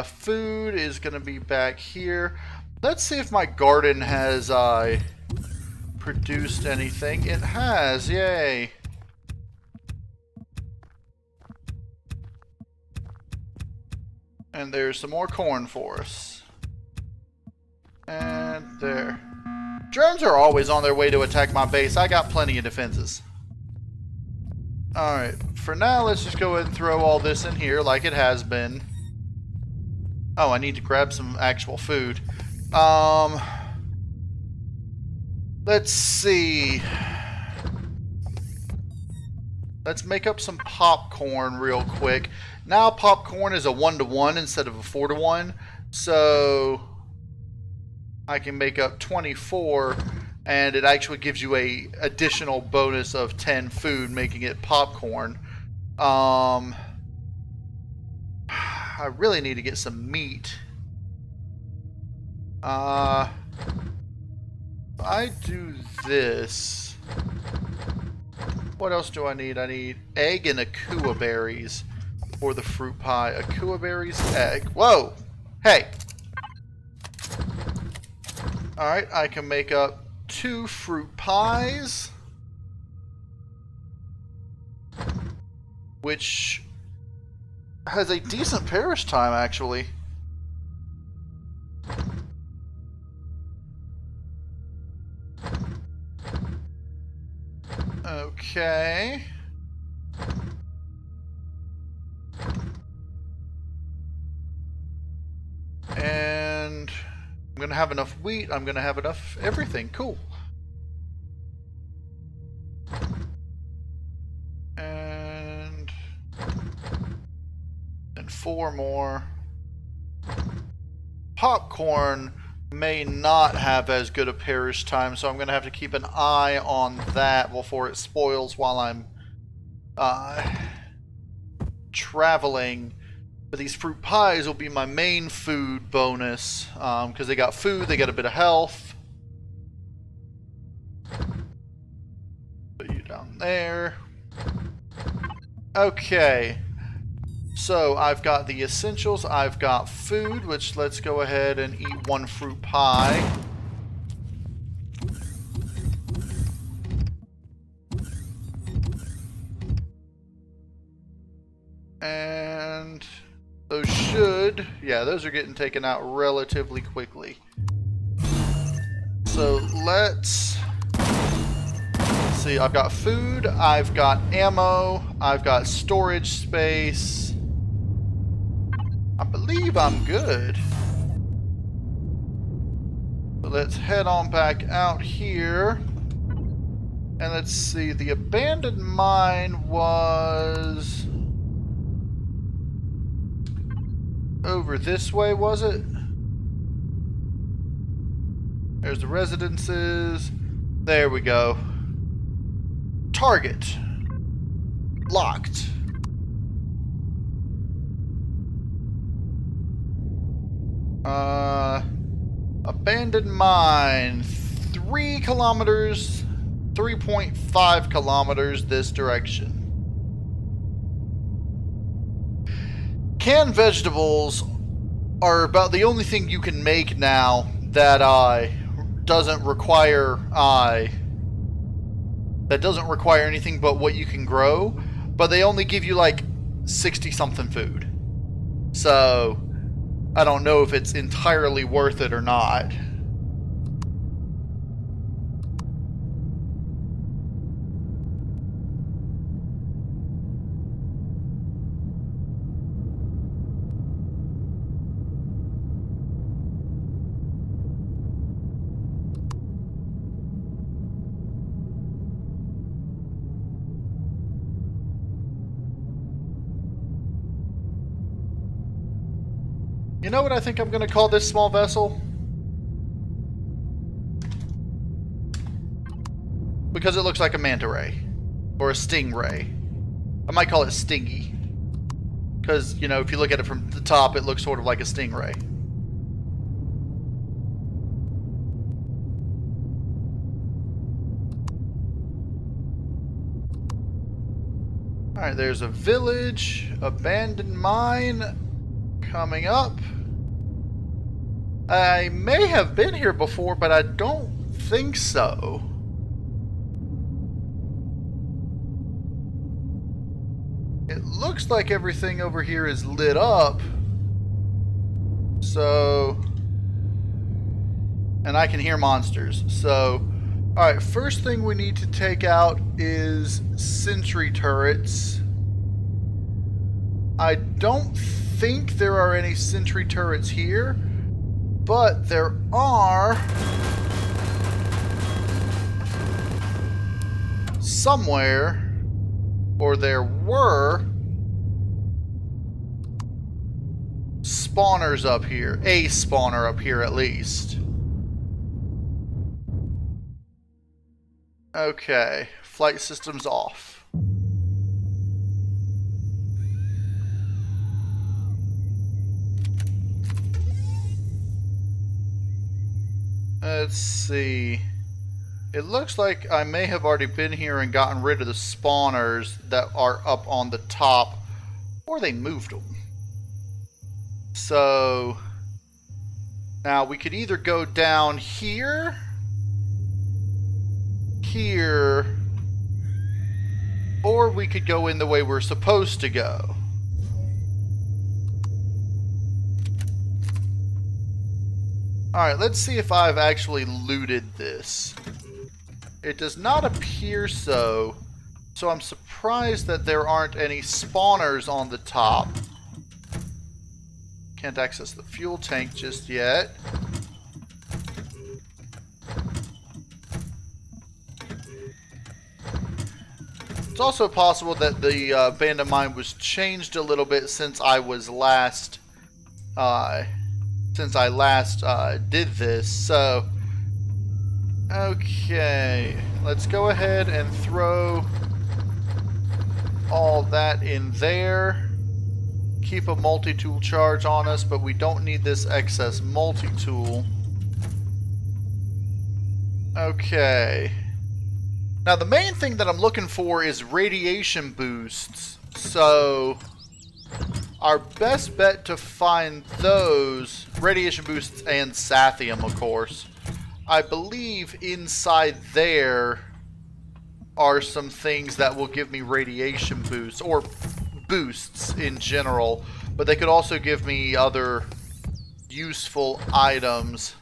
Food is going to be back here. Let's see if my garden has produced anything. It has, yay. And there's some more corn for us. And there. Germs are always on their way to attack my base. I got plenty of defenses. Alright, for now, let's just go ahead and throw all this in here like it has been. Oh, I need to grab some actual food. Let's see. Let's make up some popcorn real quick. Now popcorn is a 1-to-1 instead of a 4-to-1. So I can make up 24, and it actually gives you a additional bonus of 10 food, making it popcorn. I really need to get some meat. I do this. What else do I need? I need egg and akua berries for the fruit pie. Akua berries, egg. Whoa! Hey! Alright, I can make up 2 fruit pies, which has a decent perish time, actually. Okay. And I'm going to have enough wheat. I'm going to have enough everything. Cool. And 4 more. Popcorn may not have as good a perish time, so I'm going to have to keep an eye on that before it spoils while I'm traveling. But these fruit pies will be my main food bonus, because they got food, they got a bit of health. Put you down there. Okay. So I've got the essentials, I've got food, which let's go ahead and eat 1 fruit pie. And those should, yeah, those are getting taken out relatively quickly. So let's see, I've got food, I've got ammo, I've got storage space. I believe I'm good. So let's head on back out here. And let's see, the abandoned mine was over this way, was it? There's the residences. There we go. Target. Locked. Abandoned mine. 3 kilometers, 3.5 kilometers this direction. Canned vegetables are about the only thing you can make now that doesn't require anything but what you can grow, but they only give you like 60 something food. So I don't know if it's entirely worth it or not. You know what I think I'm going to call this small vessel? Because it looks like a manta ray. Or a stingray. I might call it Stingy. Because, you know, if you look at it from the top, it looks sort of like a stingray. Alright, there's a village. Abandoned mine. Coming up. I may have been here before, but I don't think so. It looks like everything over here is lit up. So, and I can hear monsters. So, alright, first thing we need to take out is sentry turrets. I don't think there are any sentry turrets here, but there are somewhere, or there were spawners up here, a spawner up here at least. Okay, flight system's off. Let's see. It looks like I may have already been here and gotten rid of the spawners that are up on the top, or they moved them. So now we could either go down here, here, or we could go in the way we're supposed to go. Alright, let's see if I've actually looted this. It does not appear so, so I'm surprised that there aren't any spawners on the top. Can't access the fuel tank just yet. It's also possible that the band of mine was changed a little bit since I was last did this. So, okay, let's go ahead and throw all that in there. Keep a multi-tool charge on us, but we don't need this excess multi-tool. Okay. Now the main thing that I'm looking for is radiation boosts. So our best bet to find those, radiation boosts and Sathium, of course. I believe inside there are some things that will give me radiation boosts, or boosts in general, but they could also give me other useful items.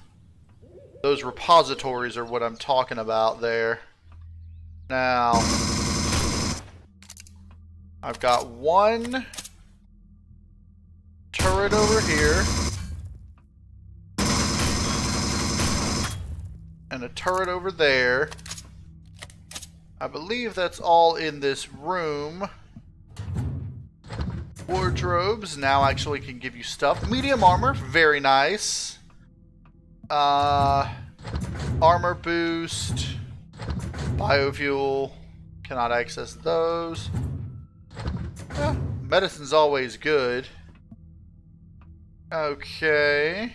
Those repositories are what I'm talking about there. Now, I've got one turret over here, and a turret over there. I believe that's all in this room. Wardrobes now actually can give you stuff. Medium armor, very nice. Armor boost. Biofuel, cannot access those. Medicine's always good. Okay.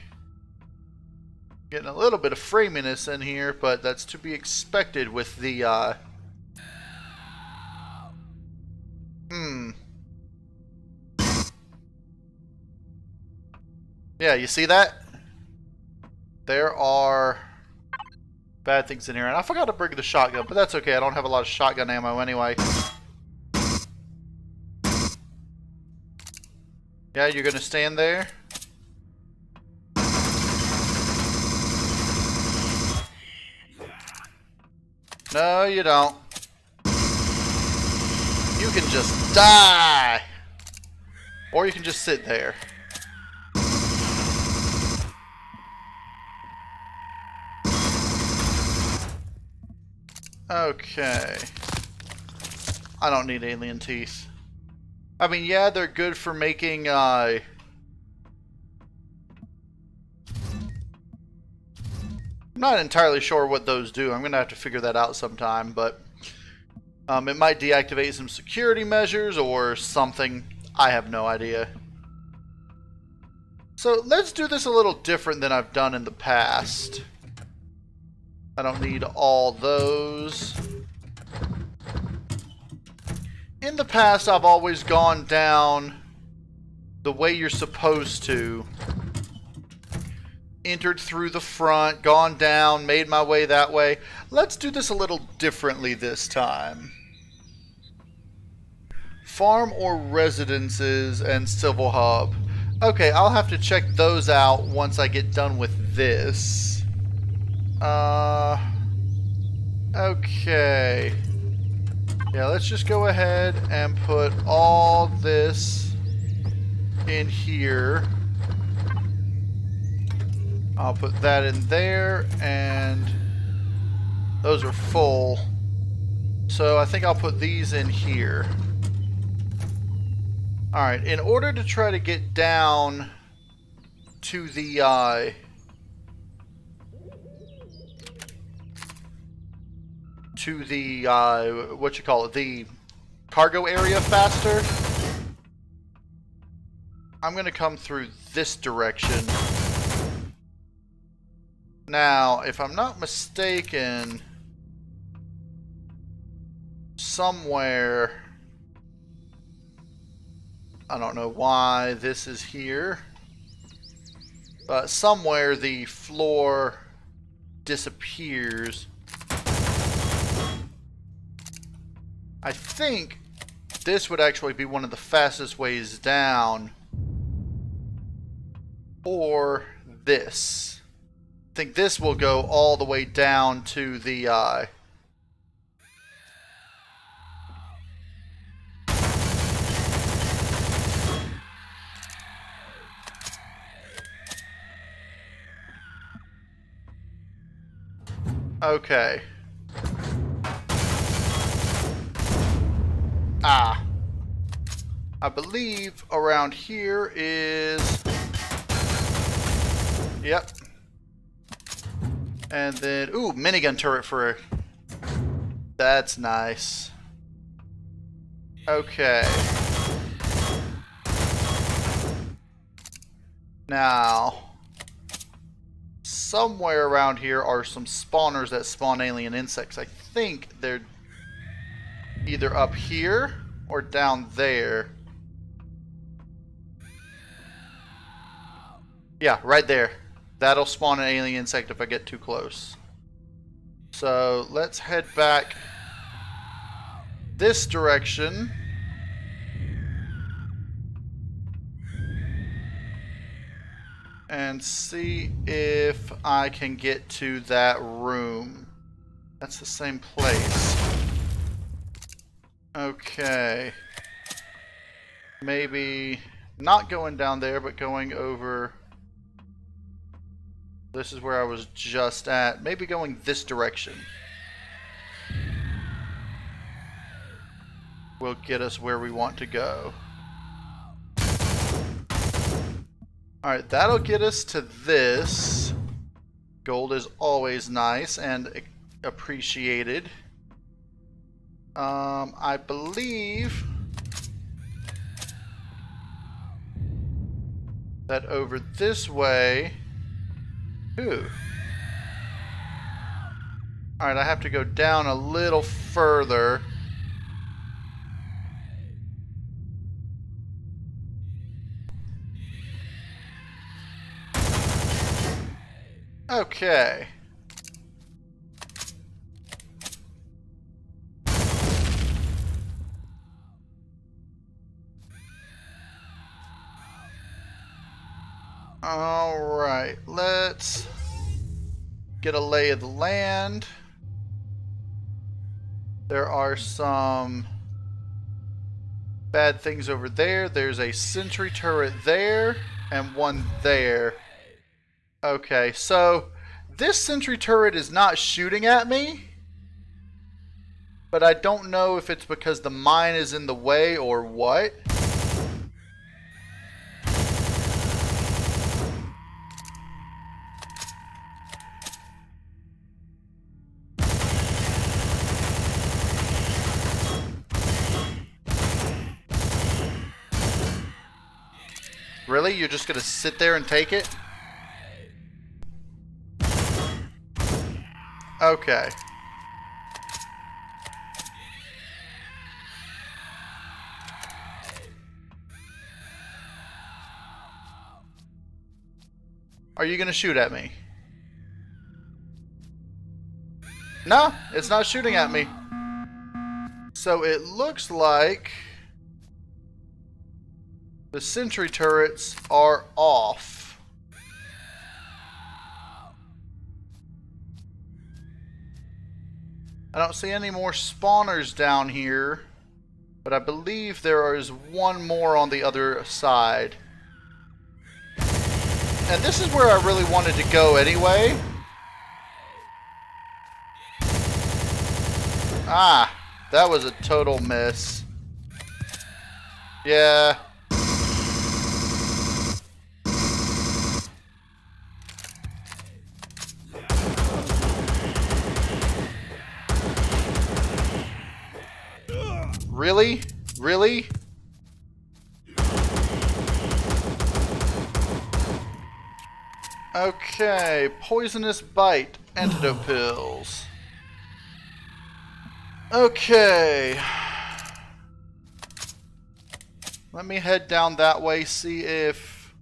Getting a little bit of framiness in here, but that's to be expected with the, Yeah, you see that? There are bad things in here. And I forgot to bring the shotgun, but that's okay. I don't have a lot of shotgun ammo anyway. Yeah, you're gonna stand there? No, you don't. You can just die! Or you can just sit there. Okay. I don't need alien teeth. I mean, yeah, they're good for making, I'm not entirely sure what those do. I'm gonna have to figure that out sometime, but it might deactivate some security measures or something. I have no idea. So let's do this a little different than I've done in the past. I don't need all those. In the past, I've always gone down the way you're supposed to. Entered through the front, gone down, made my way that way. Let's do this a little differently this time. Farm or residences and civil hub. Okay, I'll have to check those out once I get done with this. Okay. Yeah, let's just go ahead and put all this in here. I'll put that in there, and those are full. So I think I'll put these in here. Alright, in order to try to get down to the, what you call it, the cargo area faster, I'm gonna come through this direction. Now, if I'm not mistaken, somewhere, I don't know why this is here, but somewhere the floor disappears. I think this would actually be one of the fastest ways down, or this. I think this will go all the way down to the okay. Ah. I believe around here is... Yep. And then... Ooh, minigun turret for... That's nice. Okay. Now... Somewhere around here are some spawners that spawn alien insects. I think they're either up here or down there. Yeah, right there. That'll spawn an alien insect if I get too close. So let's head back this direction. And see if I can get to that room. That's the same place. Okay. Maybe not going down there, but going over... This is where I was just at. Maybe going this direction will get us where we want to go. Alright, that'll get us to this. Gold is always nice and appreciated. I believe that over this way... Ooh. Alright, I have to go down a little further. Okay. Alright, let's get a lay of the land. There are some bad things over there. There's a sentry turret there and one there. Okay, so this sentry turret is not shooting at me, but I don't know if it's because the mine is in the way or what. Really? You're just gonna sit there and take it? Okay. Are you gonna shoot at me? No, it's not shooting at me. So it looks like the sentry turrets are off. I don't see any more spawners down here, but I believe there is one more on the other side. And this is where I really wanted to go anyway. Ah, that was a total miss. Yeah. Really? Really? Okay, poisonous bite, antidote pills. Okay. Let me head down that way, see if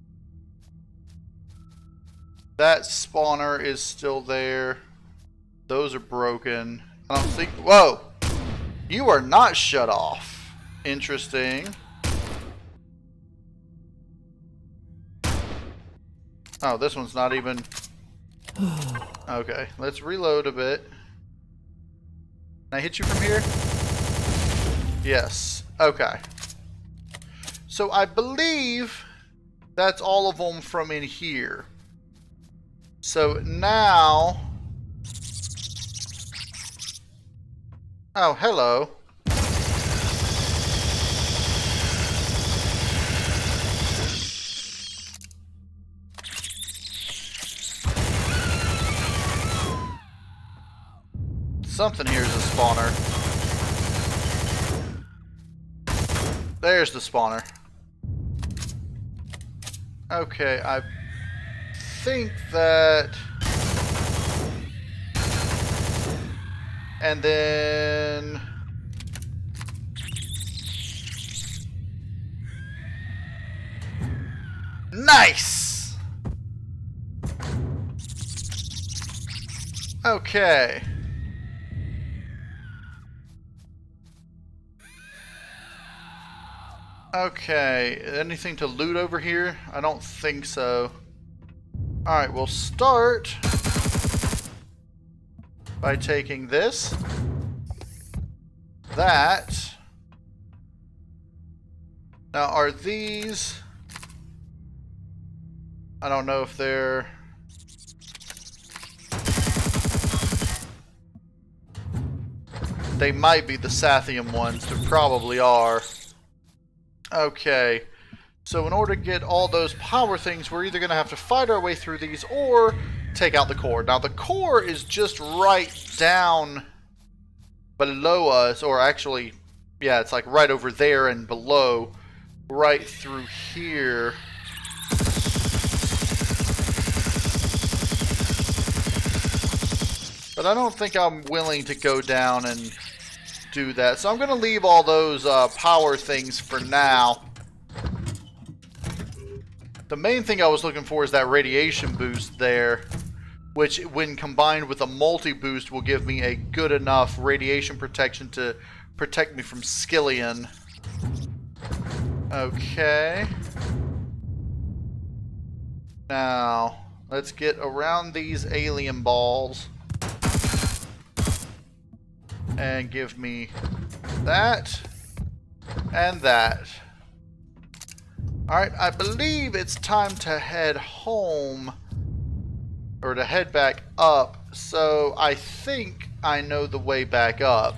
that spawner is still there. Those are broken. I don't think... Whoa! You are not shut off. Interesting. Oh, this one's not even... Okay, let's reload a bit. Can I hit you from here? Yes. Okay. So I believe that's all of them from in here. So now... Oh, hello. Something here is a spawner. There's the spawner. Okay, I think that... And then... Nice! Okay. Okay, anything to loot over here? I don't think so. Alright, we'll start by taking this, that. Now, are these... I don't know if they're... They might be the Sathium ones. They probably are. Okay. So in order to get all those power things, we're either going to have to fight our way through these or take out the core. Now the core is just right down below us, or actually, yeah, it's like right over there and below, right through here. But I don't think I'm willing to go down and do that. So I'm going to leave all those power things for now. The main thing I was looking for is that radiation boost there, which when combined with a multi-boost will give me a good enough radiation protection to protect me from Skillion. Okay. Now, let's get around these alien balls. And give me that and that. Alright, I believe it's time to head home, or to head back up, so I think I know the way back up.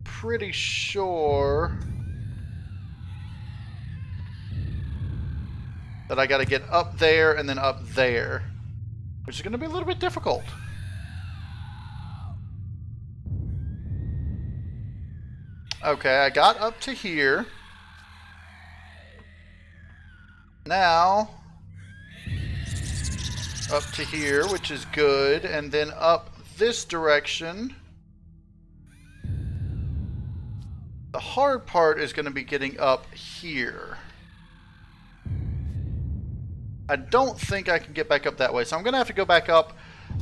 Pretty sure that I gotta get up there and then up there, which is gonna be a little bit difficult. Okay, I got up to here. Now, up to here, which is good, and then up this direction. The hard part is going to be getting up here. I don't think I can get back up that way, so I'm going to have to go back up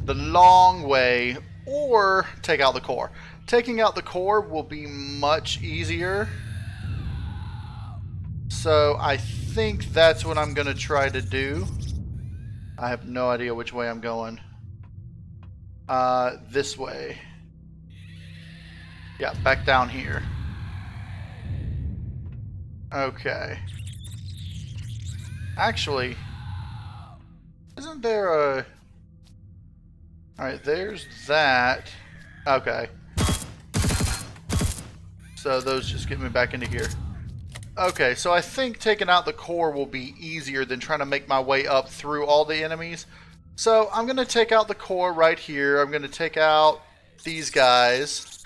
the long way or take out the core. Taking out the core will be much easier. So I think that's what I'm going to try to do. I have no idea which way I'm going. This way. Yeah, back down here. Okay. Actually, isn't there a... Alright, there's that. Okay. So those just get me back into here. Okay, so I think taking out the core will be easier than trying to make my way up through all the enemies. So I'm going to take out the core right here. I'm going to take out these guys.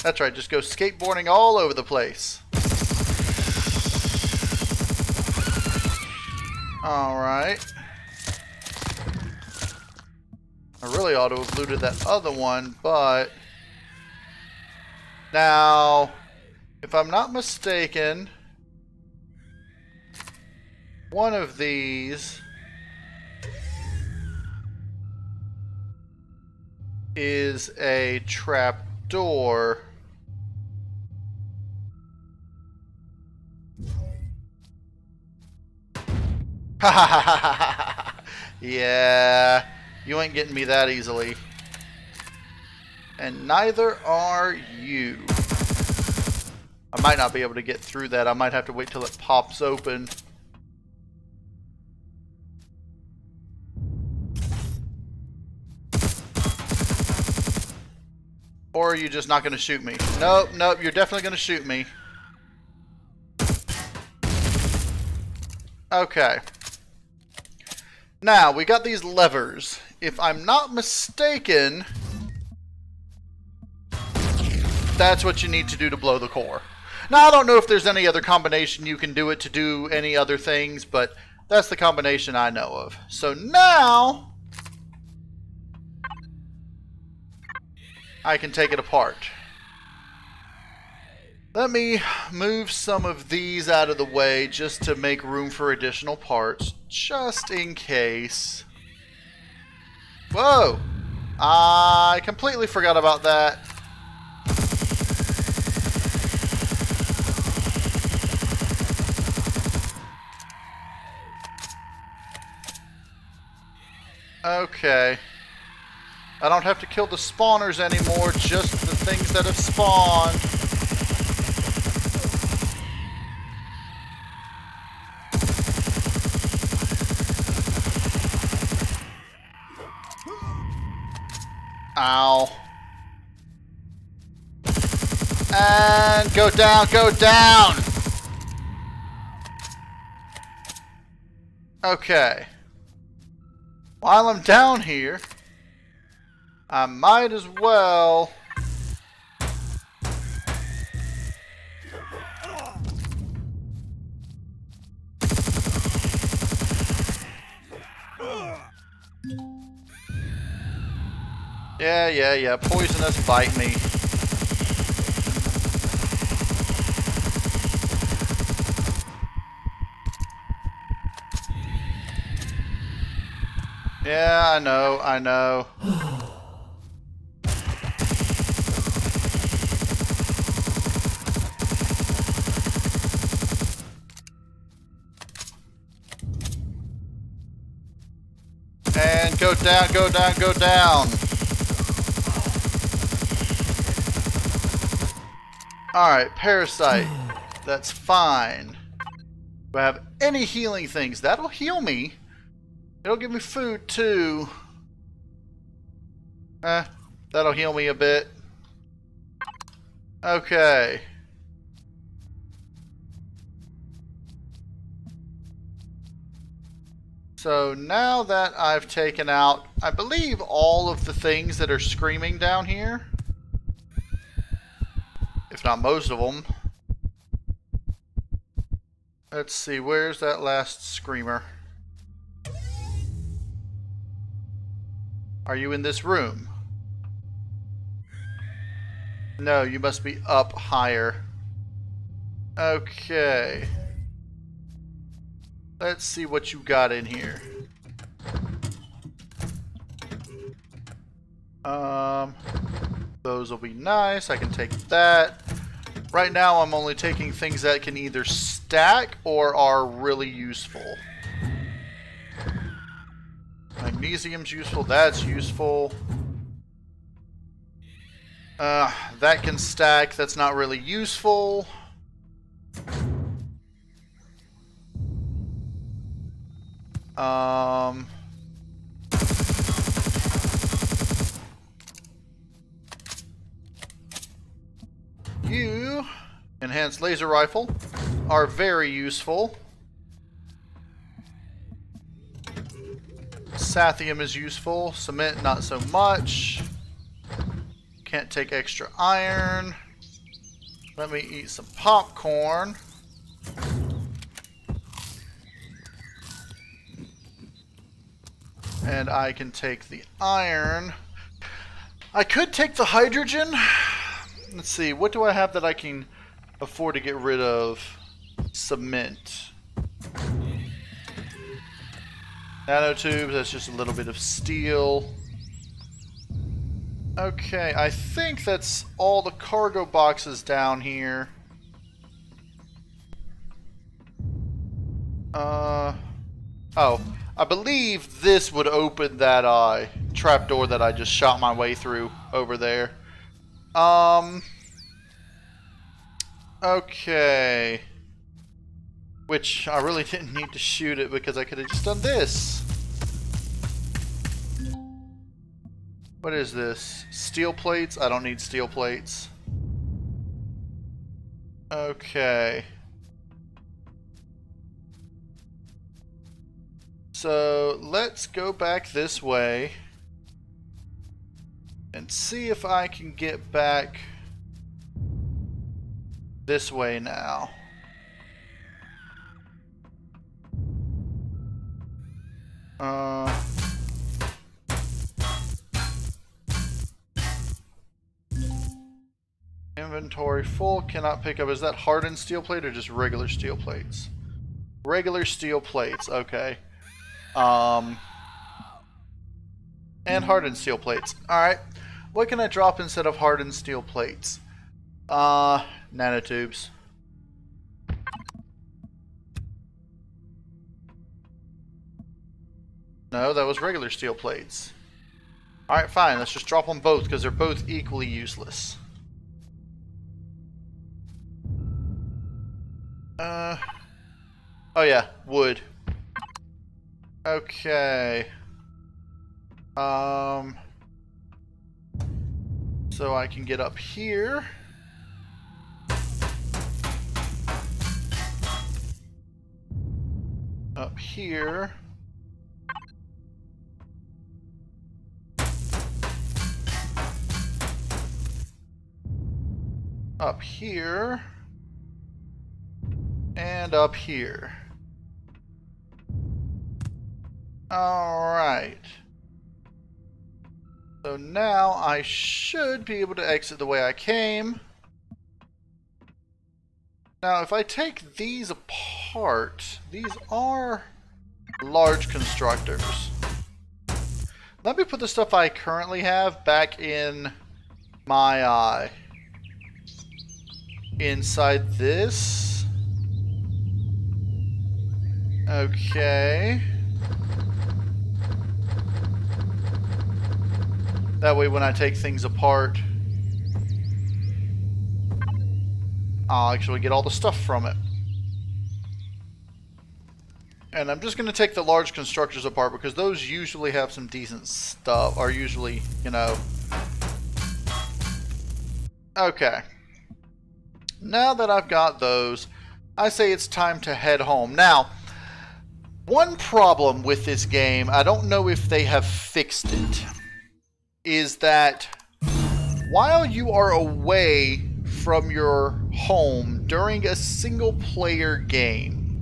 That's right, just go skateboarding all over the place. Alright. I really ought to have looted that other one, but... Now, if I'm not mistaken, one of these is a trap door. Yeah, you ain't getting me that easily. And neither are you. I might not be able to get through that. I might have to wait till it pops open. Or are you just not going to shoot me? Nope, nope, you're definitely going to shoot me. Okay. Now, we got these levers. If I'm not mistaken, that's what you need to do to blow the core. Now, I don't know if there's any other combination you can do it to do any other things, but that's the combination I know of. So now, I can take it apart. Let me move some of these out of the way just to make room for additional parts, just in case. Whoa! I completely forgot about that. Okay. I don't have to kill the spawners anymore, just the things that have spawned. Ow. And go down, go down! Okay. While I'm down here, I might as well Yeah, poisonous, bite me. Yeah, I know. And go down, go down, go down. Alright, parasite. That's fine. Do I have any healing things? That'll heal me. It'll give me food too. That'll heal me a bit. Okay. So now that I've taken out, I believe, all of the things that are screaming down here. If not most of them. Let's see, where's that last screamer? Are you in this room? No, you must be up higher. Okay. Let's see what you got in here. Those will be nice. I can take that. Right now I'm only taking things that can either stack or are really useful. Magnesium's useful. That's useful. That can stack. That's not really useful. You, enhanced laser rifle, are very useful. Sathium is useful. Cement, not so much. Can't take extra iron. Let me eat some popcorn. And I can take the iron. I could take the hydrogen. Let's see, what do I have that I can afford to get rid of? Cement. Nanotubes, that's just a little bit of steel. Okay, I think that's all the cargo boxes down here. Oh, I believe this would open that trapdoor that I just shot my way through over there. Okay. Which I really didn't need to shoot it because I could have just done this. What is this? Steel plates? I don't need steel plates. Okay. So let's go back this way and see if I can get back this way now. Inventory full, cannot pick up. Is that hardened steel plate or just regular steel plates? Regular steel plates, okay. And hardened steel plates. Alright. What can I drop instead of hardened steel plates? Nanotubes. No, that was regular steel plates. Alright, fine. Let's just drop them both because they're both equally useless. Oh yeah, wood. Okay. So I can get up here. Up here. Up here. And up here. Alright. So now I should be able to exit the way I came. Now if I take these apart, these are large constructors. Let me put the stuff I currently have back in my inside this. Okay. That way when I take things apart, I'll actually get all the stuff from it. And I'm just going to take the large constructors apart because those usually have some decent stuff, are usually, you know. Okay. Now that I've got those, I say it's time to head home. Now, one problem with this game, I don't know if they have fixed it, is that while you are away from your home during a single player game,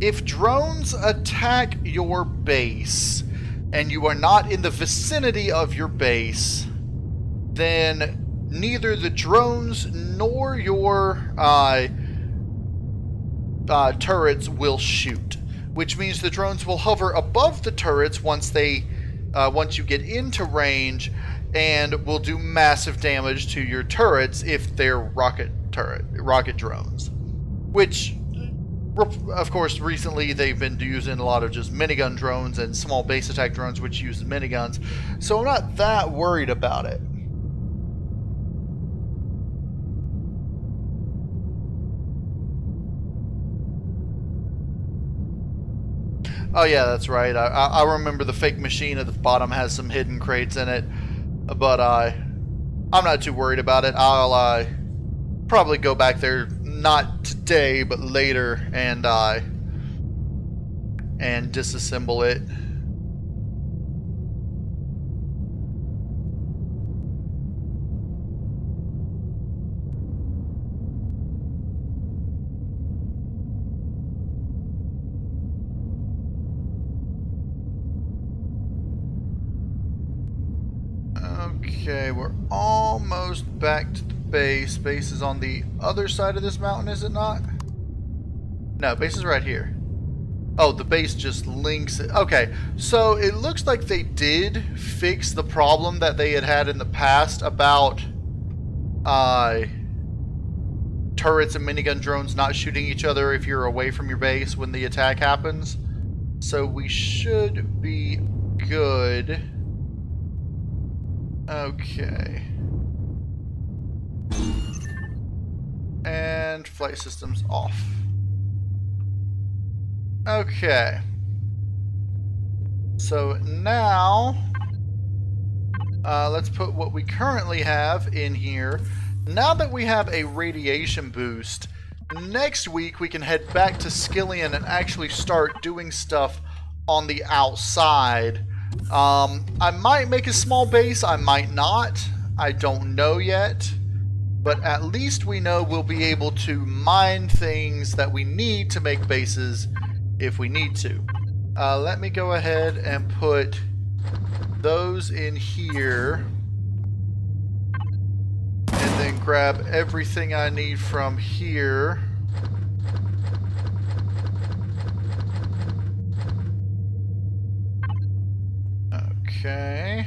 if drones attack your base and you are not in the vicinity of your base, then neither the drones nor your turrets will shoot, which means the drones will hover above the turrets once you get into range, and will do massive damage to your turrets if they're rocket drones. Which, of course, recently they've been using a lot of just minigun drones and small base attack drones which use miniguns, so I'm not that worried about it. Oh yeah, that's right. I remember the fake machine at the bottom has some hidden crates in it, but I'm not too worried about it. I'll probably go back there, not today, but later, and disassemble it. Okay, we're almost back to the base. Base is on the other side of this mountain, is it not? No, base is right here. Oh, the base just links it. Okay, so it looks like they did fix the problem that they had in the past about turrets and minigun drones not shooting each other if you're away from your base when the attack happens. So we should be good. Okay. And flight systems off. Okay. So now, let's put what we currently have in here. Now that we have a radiation boost, next week we can head back to Skillian and actually start doing stuff on the outside. I might make a small base, I might not. I don't know yet. But at least we know we'll be able to mine things that we need to make bases if we need to. Let me go ahead and put those in here. And then grab everything I need from here. Okay.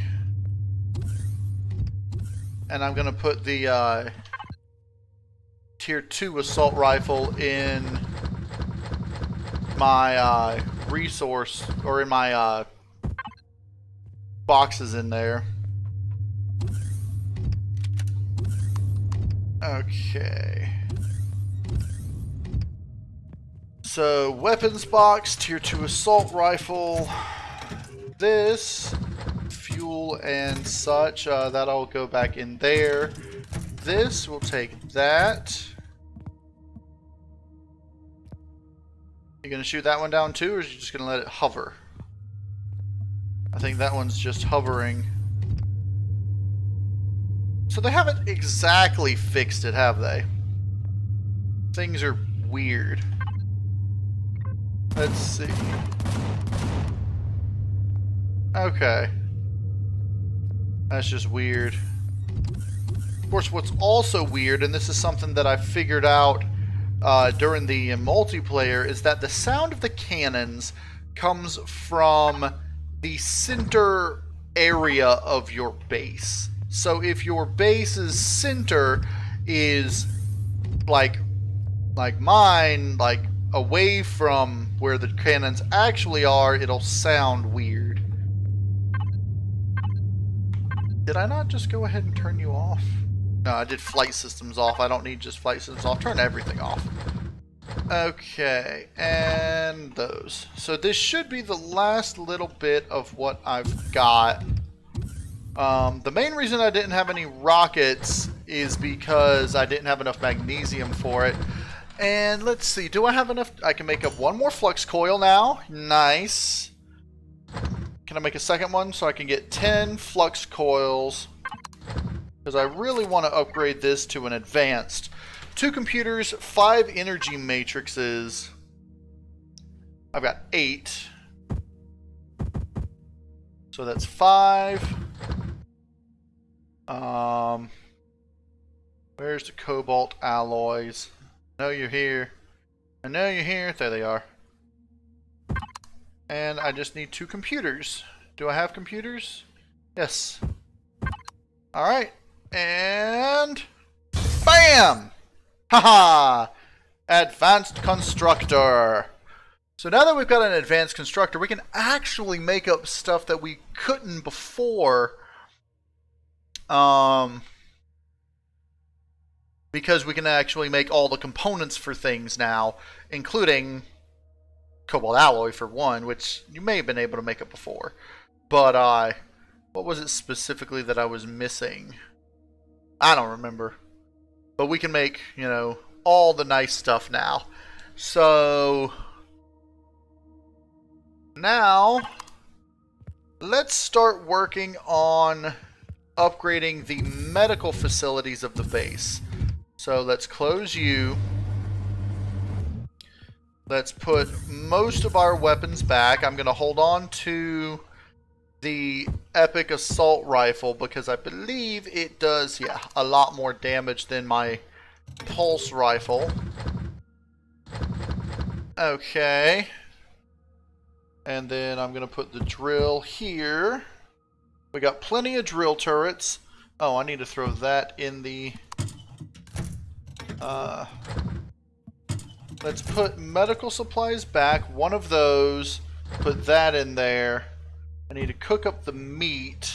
And I'm going to put the Tier 2 assault rifle in my resource, or in my boxes in there. Okay. So, weapons box, Tier 2 assault rifle. This, fuel and such, that'll go back in there. This, we'll take that. You gonna shoot that one down too, or are you just gonna let it hover? I think that one's just hovering. So they haven't exactly fixed it, have they? Things are weird. Let's see. Okay. That's just weird. Of course, what's also weird, and this is something that I figured out during the multiplayer, is that the sound of the cannons comes from the center area of your base. So if your base's center is like mine, like away from where the cannons actually are, it'll sound weird. Did I not just go ahead and turn you off? No, I did flight systems off. I don't need just flight systems off. Turn everything off. Okay, and those. So this should be the last little bit of what I've got. The main reason I didn't have any rockets is because I didn't have enough magnesium for it. And let's see, do I have enough? I can make up one more flux coil now. Nice. Can I make a second one so I can get 10 flux coils? Because I really want to upgrade this to an advanced. 2 computers, 5 energy matrices. I've got 8. So that's 5. Where's the cobalt alloys? I know you're here. I know you're here. There they are. And I just need 2 computers. Do I have computers? Yes. Alright. And bam! Haha! Advanced constructor. So now that we've got an advanced constructor, we can actually make up stuff that we couldn't before. Because we can actually make all the components for things now, including cobalt alloy for one, which you may have been able to make up before. But what was it specifically that I was missing? I don't remember. But we can make, you know, all the nice stuff now. So now let's start working on upgrading the medical facilities of the base. So let's close you. Let's put most of our weapons back. I'm going to hold on to the epic assault rifle because I believe it does, yeah, a lot more damage than my pulse rifle. Okay. And then I'm going to put the drill here. We got plenty of drill turrets. Oh, I need to throw that in the... let's put medical supplies back. One of those. Put that in there. I need to cook up the meat.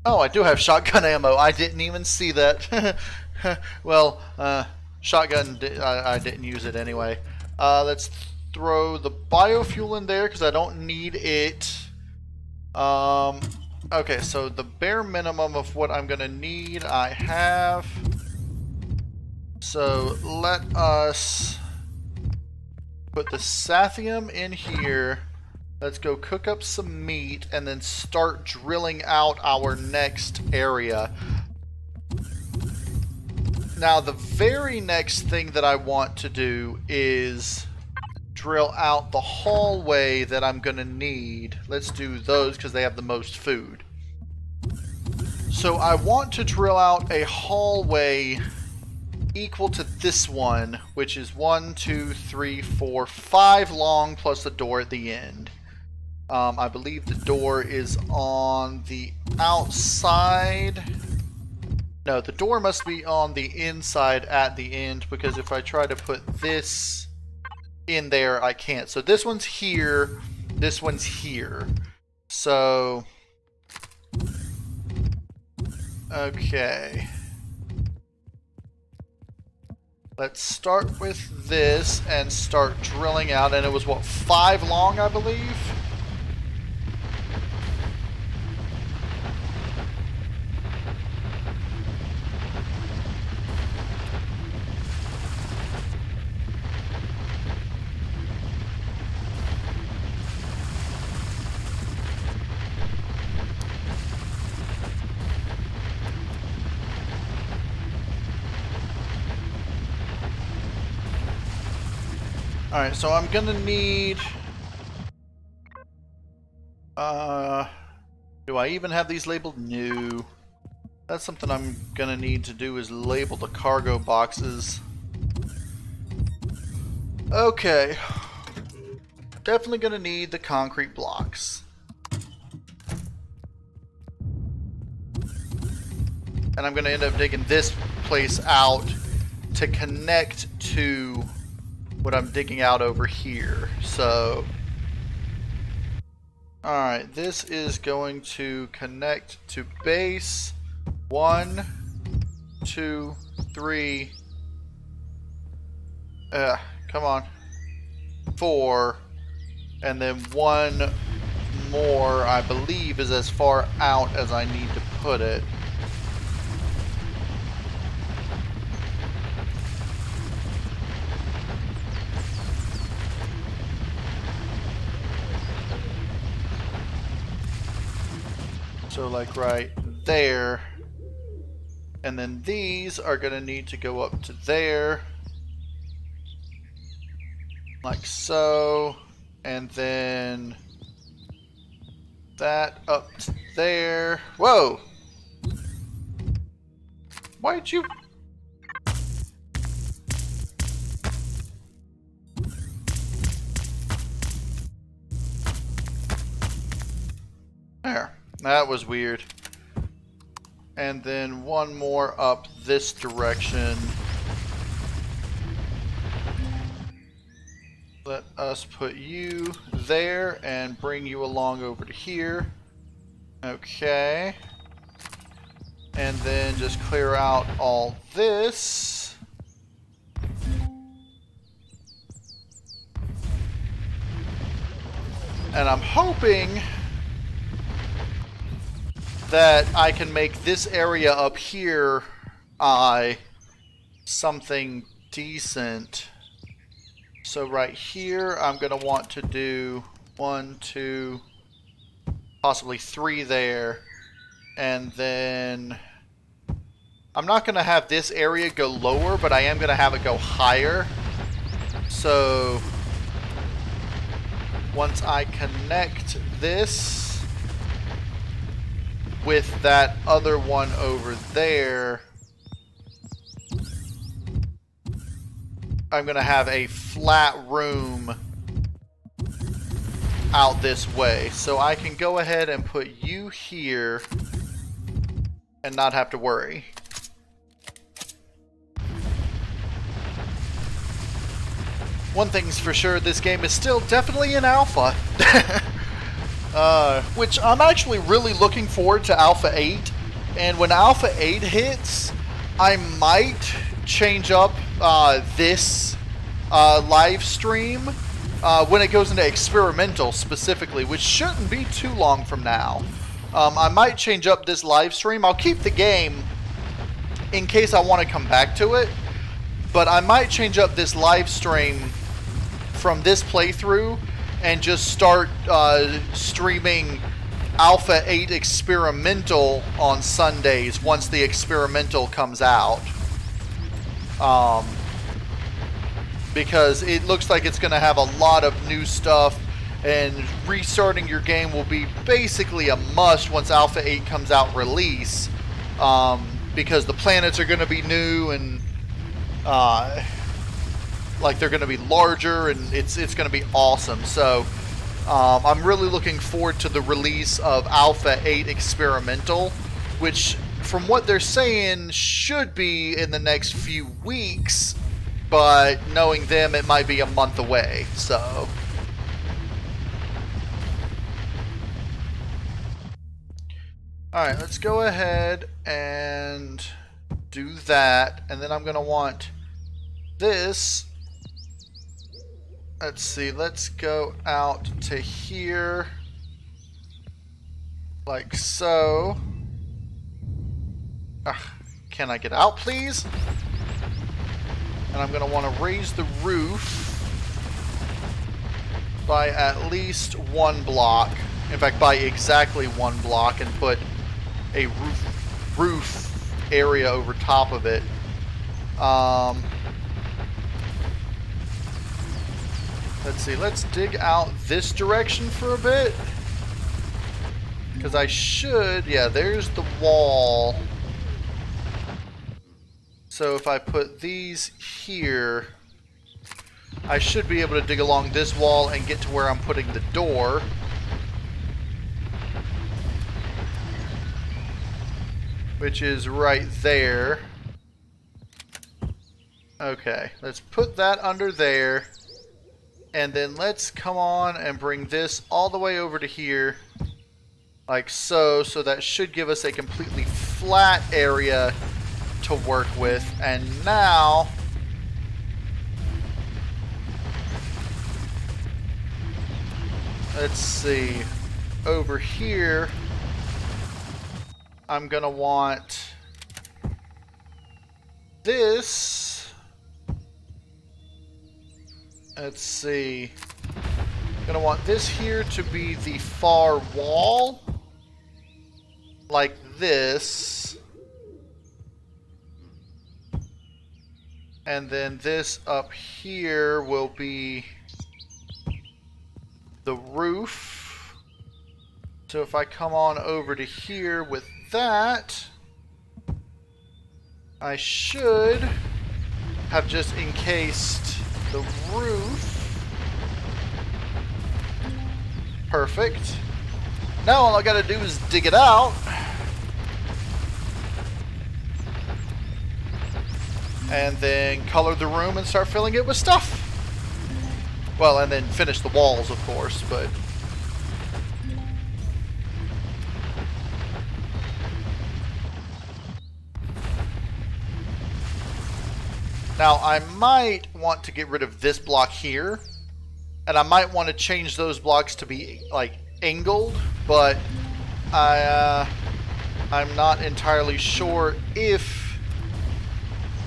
Oh, I do have shotgun ammo. I didn't even see that. Well, shotgun, I didn't use it anyway. Let's throw the biofuel in there because I don't need it. Okay, so the bare minimum of what I'm going to need, I have. So let us put the Sathium in here. Let's go cook up some meat and then start drilling out our next area. Now, the very next thing that I want to do is drill out the hallway that I'm going to need. Let's do those because they have the most food. So I want to drill out a hallway equal to this one, which is 1, 2, 3, 4, 5 long plus the door at the end. I believe the door is on the outside. No, the door must be on the inside at the end, because if I try to put this in there, I can't. So this one's here, this one's here. So, okay. Let's start with this and start drilling out, and it was what, 5 long, I believe? Alright, so I'm gonna need... do I even have these labeled? No. That's something I'm gonna need to do, is label the cargo boxes. Okay. Definitely gonna need the concrete blocks. And I'm gonna end up digging this place out to connect to what I'm digging out over here. So, alright, this is going to connect to base 1, 2, 3, come on, 4, and then one more, I believe, is as far out as I need to put it. So like right there, and then these are going to need to go up to there, like so, and then that up to there. Whoa! Why'd you... There. That was weird. And then one more up this direction. Let us put you there and bring you along over to here. Okay. And then just clear out all this. And I'm hoping that I can make this area up here something decent. So right here I'm gonna want to do 1, 2, possibly 3 there, and then I'm not gonna have this area go lower, but I am gonna have it go higher. So once I connect this with that other one over there, I'm gonna have a flat room out this way. So I can go ahead and put you here and not have to worry. One thing's for sure, this game is still definitely in alpha. Which I'm actually really looking forward to Alpha 8, and when Alpha 8 hits, I might change up this live stream when it goes into experimental specifically, which shouldn't be too long from now. I might change up this live stream. I'll keep the game in case I want to come back to it, But I might change up this live stream from this playthrough and just start streaming Alpha 8 Experimental on Sundays once the Experimental comes out. Because it looks like it's going to have a lot of new stuff, and restarting your game will be basically a must once Alpha 8 comes out release, because the planets are going to be new, and like they're going to be larger, and it's going to be awesome. So I'm really looking forward to the release of Alpha 8 Experimental, which from what they're saying should be in the next few weeks, but knowing them, it might be a month away. So alright, let's go ahead and do that, and then I'm going to want this. Let's see, let's go out to here, like so. Can I get out, please? And I'm going to want to raise the roof by at least 1 block. In fact, by exactly 1 block, and put a roof area over top of it. Let's see, let's dig out this direction for a bit. Because I should, yeah, there's the wall. So if I put these here, I should be able to dig along this wall and get to where I'm putting the door. Which is right there. Okay, let's put that under there. And then let's come on and bring this all the way over to here. Like so. So that should give us a completely flat area to work with. And now let's see, over here I'm gonna want this. Let's see, I'm gonna want this here to be the far wall, like this. And then this up here will be the roof. So if I come on over to here with that, I should have just encased the roof. Perfect. Now all I gotta do is dig it out. And then color the room and start filling it with stuff. Well, and then finish the walls, of course, but... Now, I might want to get rid of this block here. And I might want to change those blocks to be, like, angled. But I'm not entirely sure if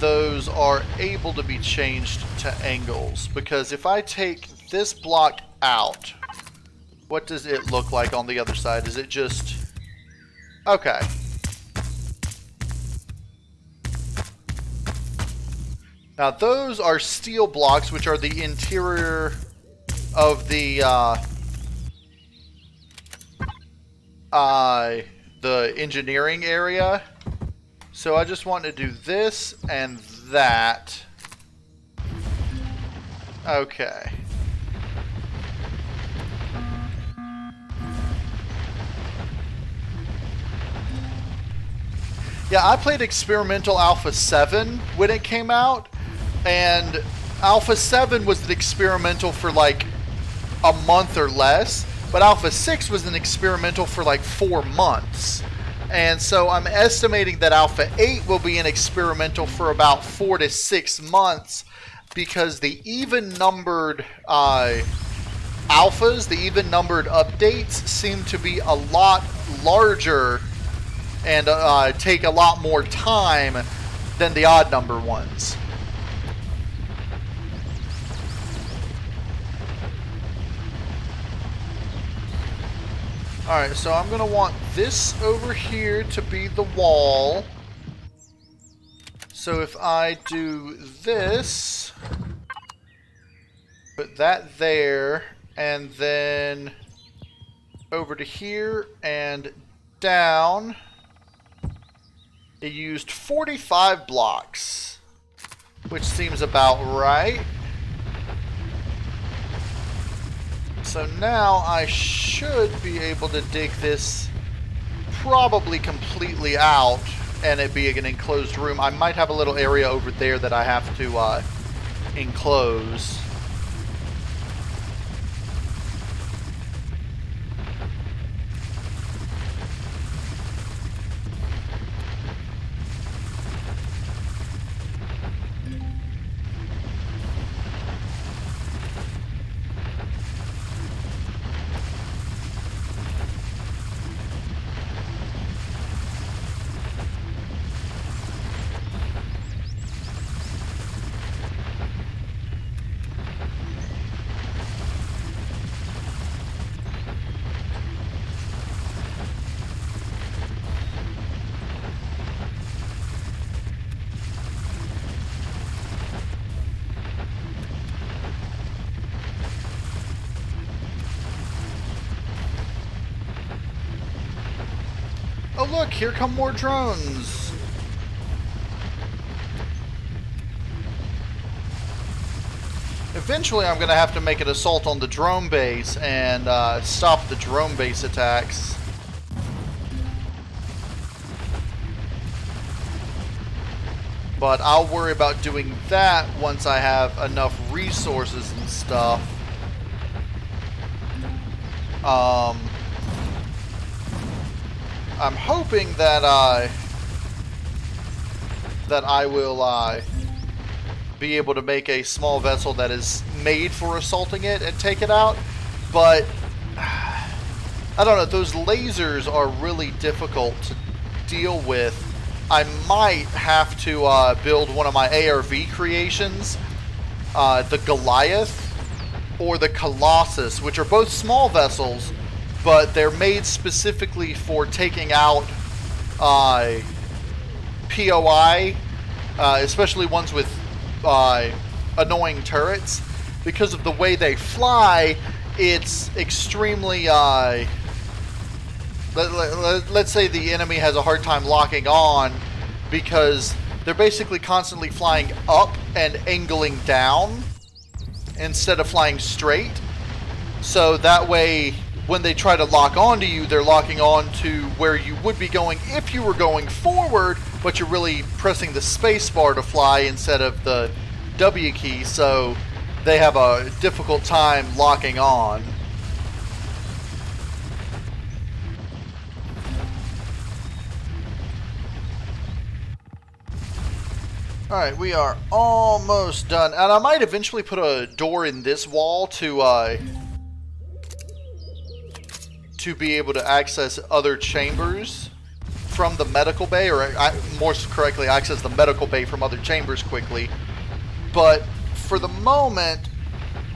those are able to be changed to angles, because if I take this block out, what does it look like on the other side? Is it just... okay. Now those are steel blocks, which are the interior of the engineering area. So I just want to do this and that. Okay. Yeah, I played Experimental Alpha 7 when it came out, and Alpha 7 was an experimental for like a month or less, but Alpha 6 was an experimental for like 4 months. And so I'm estimating that Alpha 8 will be an experimental for about 4 to 6 months, because the even-numbered alphas, the even-numbered updates, seem to be a lot larger and take a lot more time than the odd-number ones. Alright, so I'm going to want this over here to be the wall. So if I do this, put that there, and then over to here and down, it used 45 blocks, which seems about right. So now I should be able to dig this probably completely out and it being an enclosed room. I might have a little area over there that I have to enclose. Oh look, here come more drones. Eventually I'm going to have to make an assault on the drone base and stop the drone base attacks. But I'll worry about doing that once I have enough resources and stuff. I'm hoping that I will be able to make a small vessel that is made for assaulting it and take it out, but I don't know, those lasers are really difficult to deal with. I might have to build one of my ARV creations, the Goliath or the Colossus, which are both small vessels, but they're made specifically for taking out POI, especially ones with annoying turrets. Because of the way they fly, it's extremely... let's say the enemy has a hard time locking on because they're basically constantly flying up and angling down instead of flying straight. So that way, when they try to lock onto you, they're locking on to where you would be going if you were going forward, but you're really pressing the space bar to fly instead of the W key, so they have a difficult time locking on. Alright, we are almost done. And I might eventually put a door in this wall to be able to access other chambers from the medical bay, or more correctly, access the medical bay from other chambers quickly. But for the moment,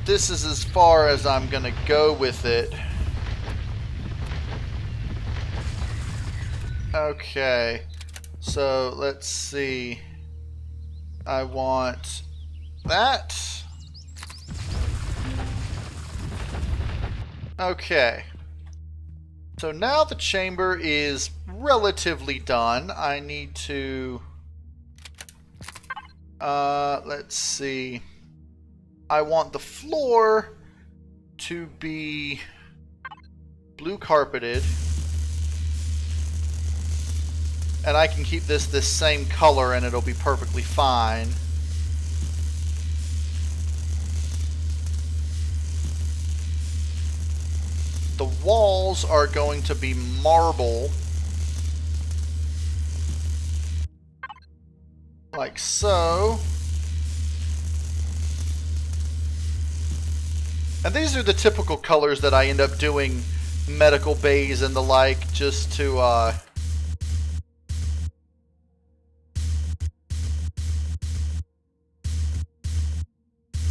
this is as far as I'm going to go with it. Okay, so let's see. I want that. Okay. So now the chamber is relatively done. I need to... let's see. I want the floor to be blue carpeted. And I can keep this same color and it'll be perfectly fine. The walls are going to be marble. Like so. And these are the typical colors that I end up doing medical bays and the like, just to,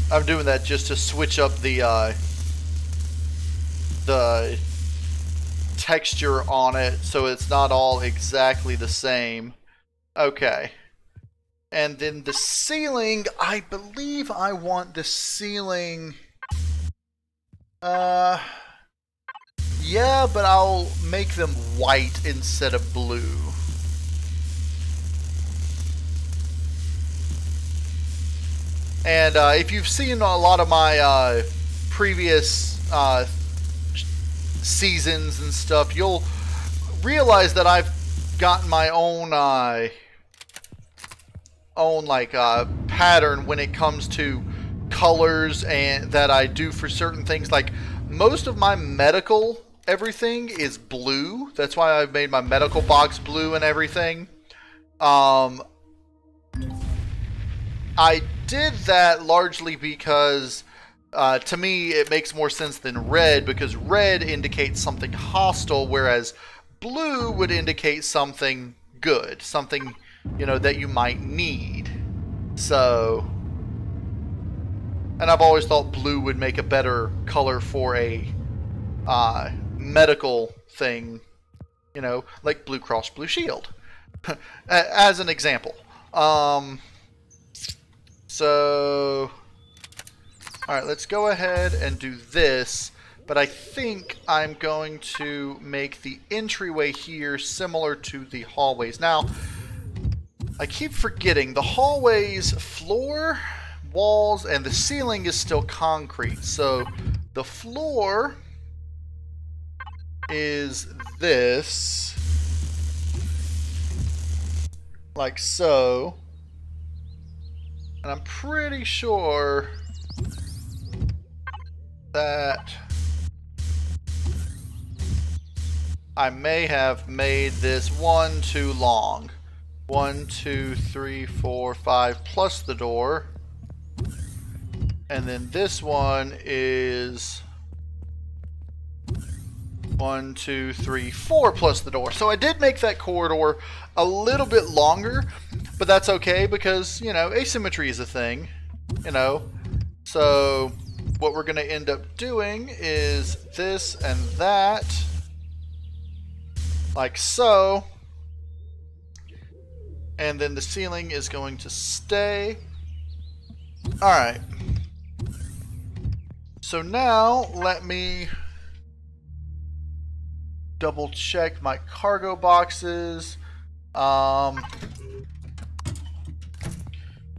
I'm doing that just to switch up the texture on it so it's not all exactly the same. Okay. And then the ceiling, I believe I want the ceiling... yeah, but I'll make them white instead of blue. And if you've seen a lot of my previous seasons and stuff, you'll realize that I've gotten my own pattern when it comes to colors and that I do for certain things. Like most of my medical everything is blue. That's why I've made my medical box blue and everything. I did that largely because to me it makes more sense than red, because red indicates something hostile, whereas blue would indicate something good, something, you know, that you might need. So, and I've always thought blue would make a better color for a medical thing, you know, like Blue Cross Blue Shield, as an example. So, alright, let's go ahead and do this, but I think I'm going to make the entryway here similar to the hallways. Now, I keep forgetting, the hallways floor, walls, and the ceiling is still concrete. So the floor is this, like so. And I'm pretty sure that I may have made this one too long. 1, 2, 3, 4, 5 plus the door. And then this one is 1, 2, 3, 4 plus the door. So I did make that corridor a little bit longer, but that's okay because, you know, asymmetry is a thing, you know. So what we're going to end up doing is this and that, like so. And then the ceiling is going to stay. Alright. So now let me double check my cargo boxes. Alright,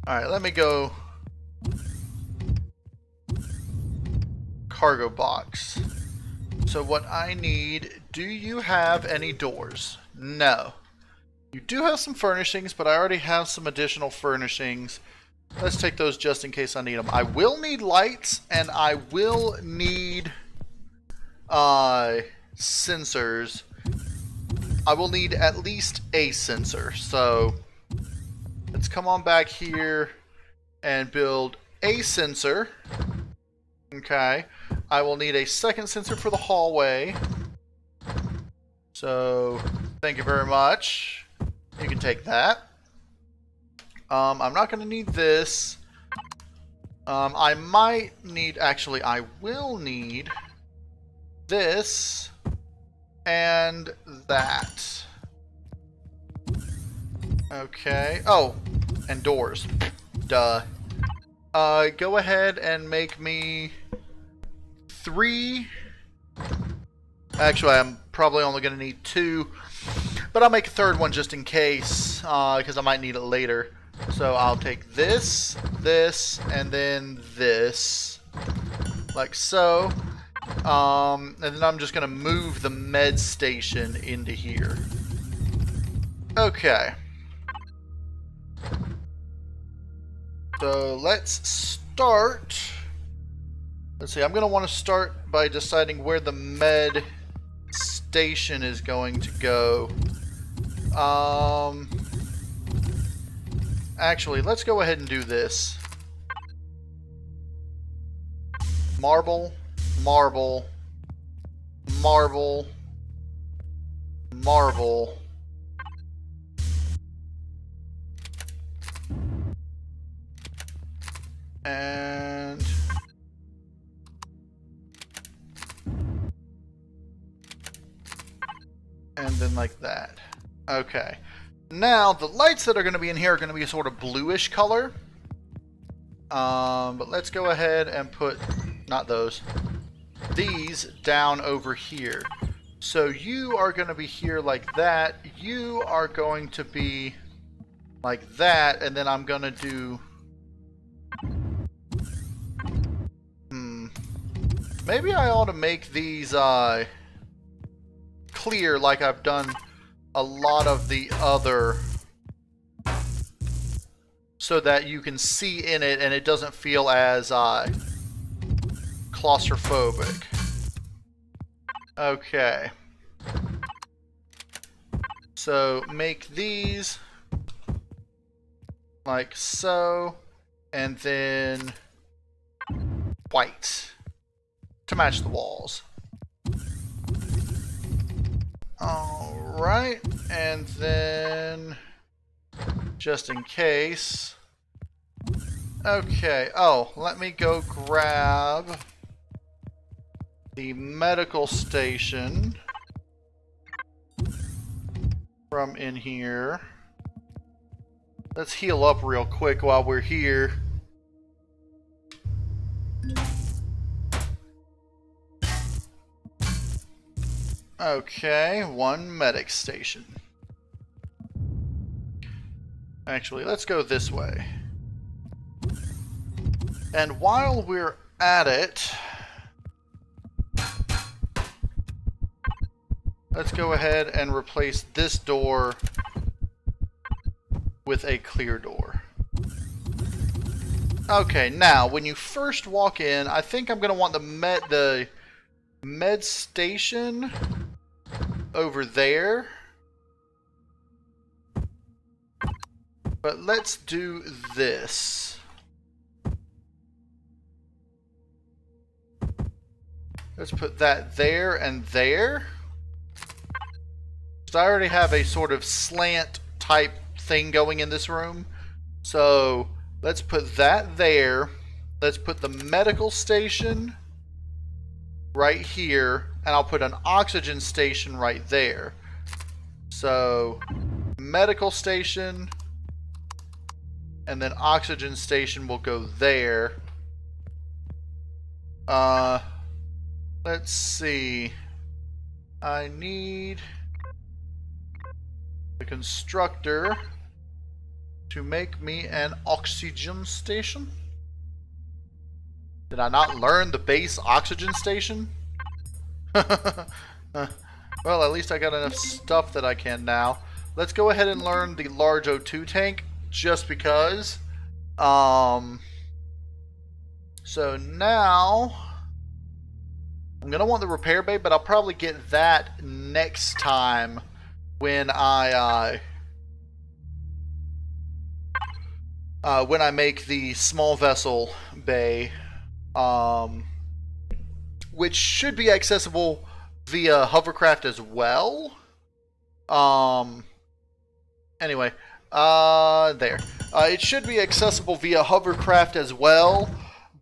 let me go cargo box. So what I need, do you have any doors? No. You do have some furnishings, but I already have some additional furnishings. Let's take those just in case I need them. I will need lights, and I will need sensors. I will need at least a sensor. So let's come on back here and build a sensor. Okay. I will need a second sensor for the hallway. So thank you very much. You can take that. I'm not going to need this. I might need, actually, I will need this and that. Okay. Oh, and doors. Duh. Go ahead and make me 3. Actually, I'm probably only going to need 2. But I'll make a third one just in case, because I might need it later. So I'll take this, this, and then this, like so. And then I'm just going to move the med station into here. Okay. So let's start. Let's see, I'm going to want to start by deciding where the med station is going to go. Actually, let's go ahead and do this. Marble, marble, marble, marble. And And then like that. Okay. Now, the lights that are going to be in here are going to be a sort of bluish color. But let's go ahead and put, not those, these down over here. So you are going to be here like that. You are going to be like that. And then I'm going to do... Maybe I ought to make these clear like I've done a lot of the other... so that you can see in it and it doesn't feel as claustrophobic. Okay. So make these like so, and then white to match the walls. Alright, and then just in case. Okay, oh, let me go grab the medical station from in here. Let's heal up real quick while we're here. Okay, one medic station. Actually, let's go this way. And while we're at it, let's go ahead and replace this door with a clear door. Okay, now when you first walk in, I think I'm going to want the med station over there. But let's do this. Let's put that there and there. So I already have a sort of slant type thing going in this room. So let's put that there. Let's put the medical station right here. And I'll put an oxygen station right there. So medical station. And then oxygen station will go there. Let's see. I need the constructor to make me an oxygen station. Did I not learn the base oxygen station? Well, at least I got enough stuff that I can now. Let's go ahead and learn the large O2 tank, just because. So now I'm gonna want the repair bay, but I'll probably get that next time when I make the small vessel bay, which should be accessible via hovercraft as well. Anyway, there. It should be accessible via hovercraft as well,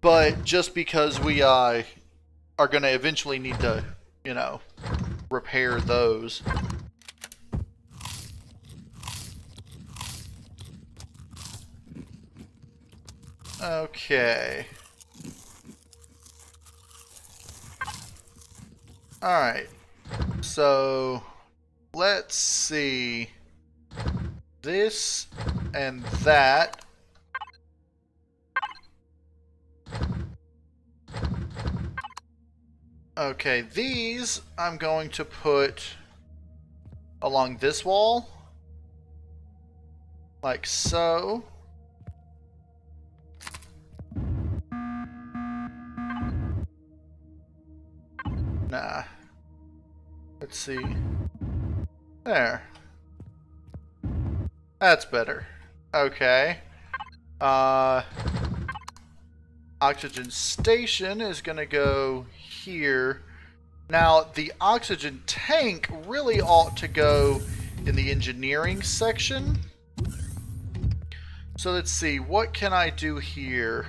but just because we are going to eventually need to, you know, repair those. Okay. Alright. So, let's see. This and that. Okay, these I'm going to put along this wall. Like so. Nah. Let's see. There. That's better. Okay. Oxygen station is going to go here. Now, the oxygen tank really ought to go in the engineering section. So let's see. What can I do here?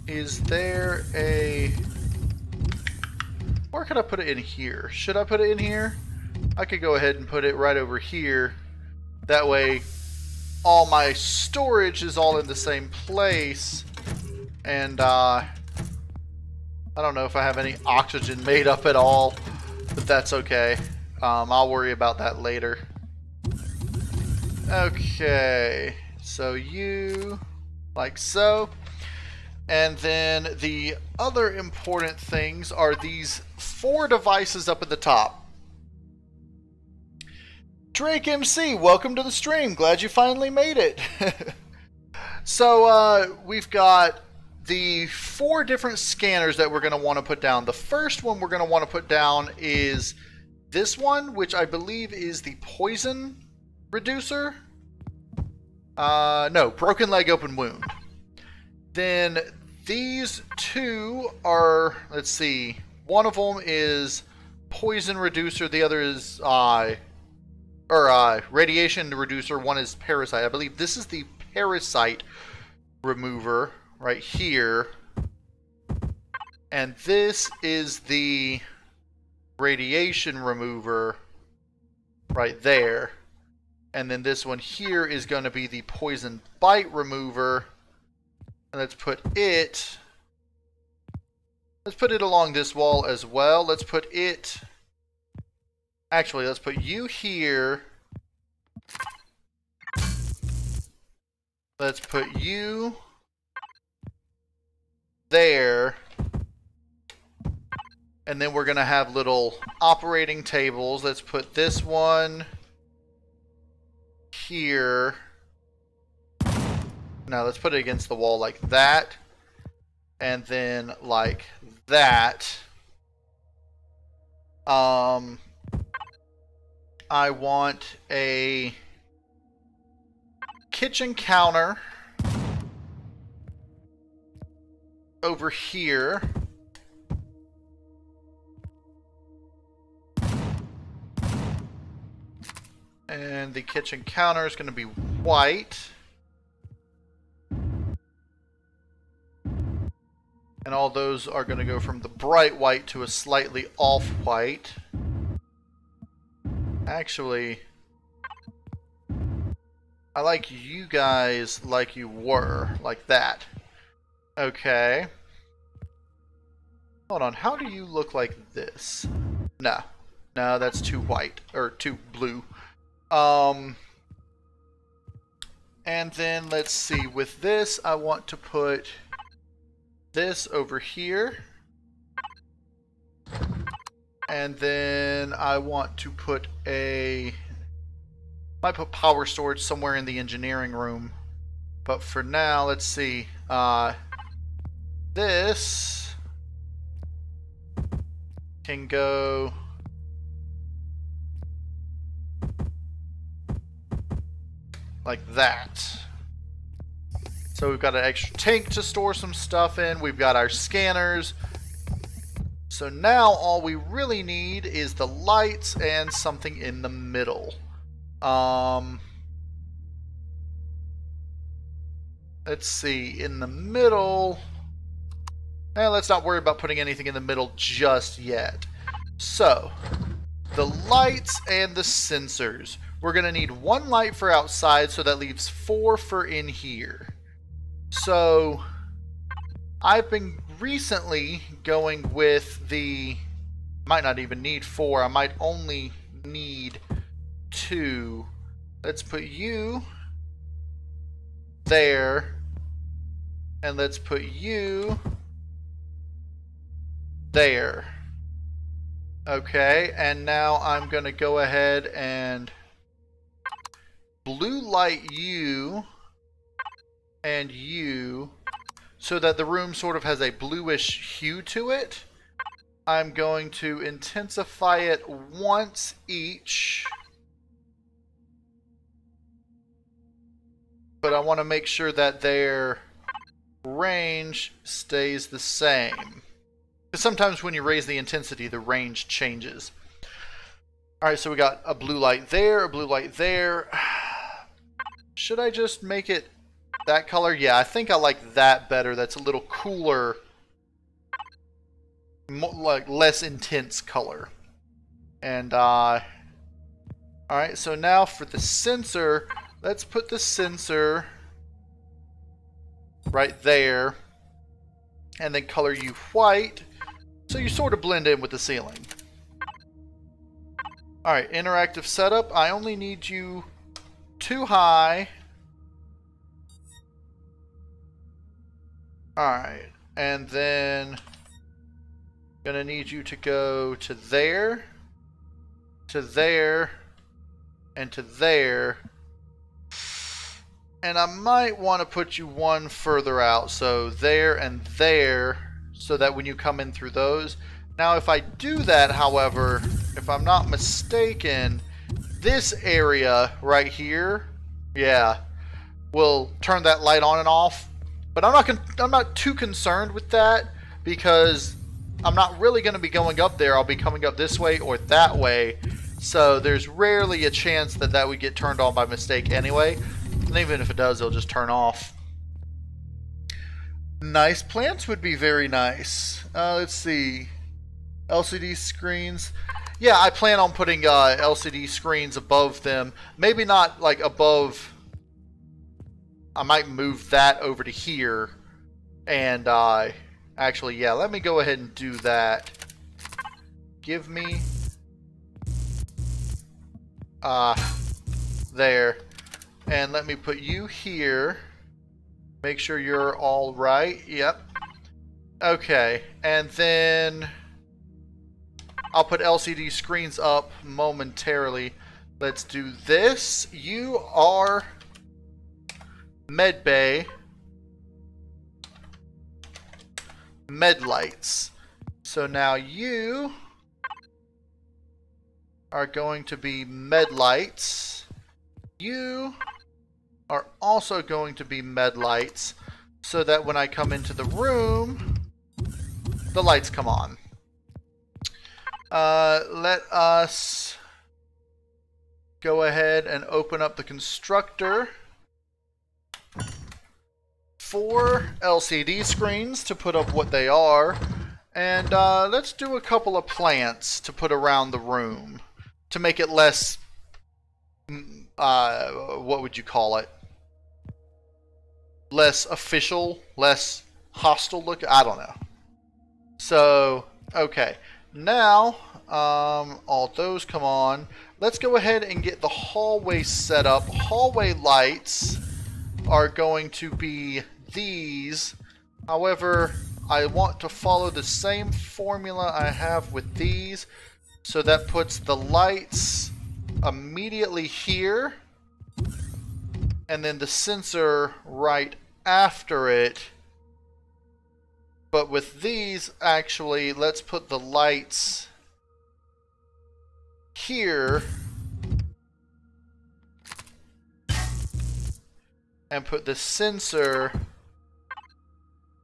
Is there a... Or could I put it in here? Should I put it in here? I could go ahead and put it right over here. That way, all my storage is all in the same place. And, I don't know if I have any oxygen made up at all. But that's okay. I'll worry about that later. Okay. So you... like so. And then the other important things are these 4 devices up at the top. Drake MC, welcome to the stream. Glad you finally made it. So we've got the 4 different scanners that we're going to want to put down. The first one we're going to want to put down is this one, which I believe is the poison reducer. No, broken leg, open wound. Then these 2 are, let's see, one of them is poison reducer, the other is radiation reducer, one is parasite. I believe this is the parasite remover right here. And this is the radiation remover right there. And then this one here is going to be the poison bite remover. And let's put it along this wall as well. Let's put it, actually, let's put you here. Let's put you there. And then we're going to have little operating tables. Let's put this one here. Now let's put it against the wall like that. And then like that. I want a kitchen counter over here. And the kitchen counter is going to be white. And all those are going to go from the bright white to a slightly off-white. Actually, I like you guys like you were, like that. Okay. Hold on, how do you look like this? No. No, that's too white, or too blue. And then let's see, with this I want to put this over here. And then I want to put might put power storage somewhere in the engineering room. But for now, let's see. This can go like that. So we've got an extra tank to store some stuff in. We've got our scanners. So now all we really need is the lights and something in the middle. Let's see, in the middle. Let's not worry about putting anything in the middle just yet. So, the lights and the sensors. We're going to need 1 light for outside, so that leaves 4 for in here. So, I've been recently going with the, might not even need 4, I might only need 2. Let's put you there, and let's put you there. Okay, and now I'm going to go ahead and blue light you and you so that the room sort of has a bluish hue to it. I'm going to intensify it once each, but I want to make sure that their range stays the same. Because sometimes when you raise the intensity, the range changes. Alright, so we got a blue light there, a blue light there. Should I just make it that color? Yeah, I think I like that better. That's a little cooler like less intense color. And alright, so now for the sensor, let's put the sensor right there, and then color you white, so you sort of blend in with the ceiling. Alright, interactive setup, I only need you too high. Alright, and then gonna need you to go to there, to there, and to there. And I might want to put you one further out, so there and there, so that when you come in through those. Now if I do that, however, if I'm not mistaken, this area right here, yeah, will turn that light on and off. But I'm not too concerned with that, because I'm not really going to be going up there. I'll be coming up this way or that way. So there's rarely a chance that that would get turned on by mistake anyway. And even if it does, it'll just turn off. Nice plants would be very nice. Let's see. LCD screens. Yeah, I plan on putting LCD screens above them. Maybe not like above. I might move that over to here. And actually, yeah, let me go ahead and do that. Give me there. And let me put you here. Make sure you're all right. Yep. Okay. And then I'll put LCD screens up momentarily. Let's do this. You are med bay. Med lights. So now you are going to be med lights. You are also going to be med lights, so that when I come into the room, the lights come on. Let us go ahead and open up the constructor. 4 LCD screens to put up what they are. And let's do a couple of plants to put around the room to make it less, what would you call it? Less official, less hostile look. I don't know. So, okay. Now, all those come on. Let's go ahead and get the hallway set up. Hallway lights are going to be these. However, I want to follow the same formula I have with these. So that puts the lights immediately here. And then the sensor right after it. But with these, actually, let's put the lights here. And put the sensor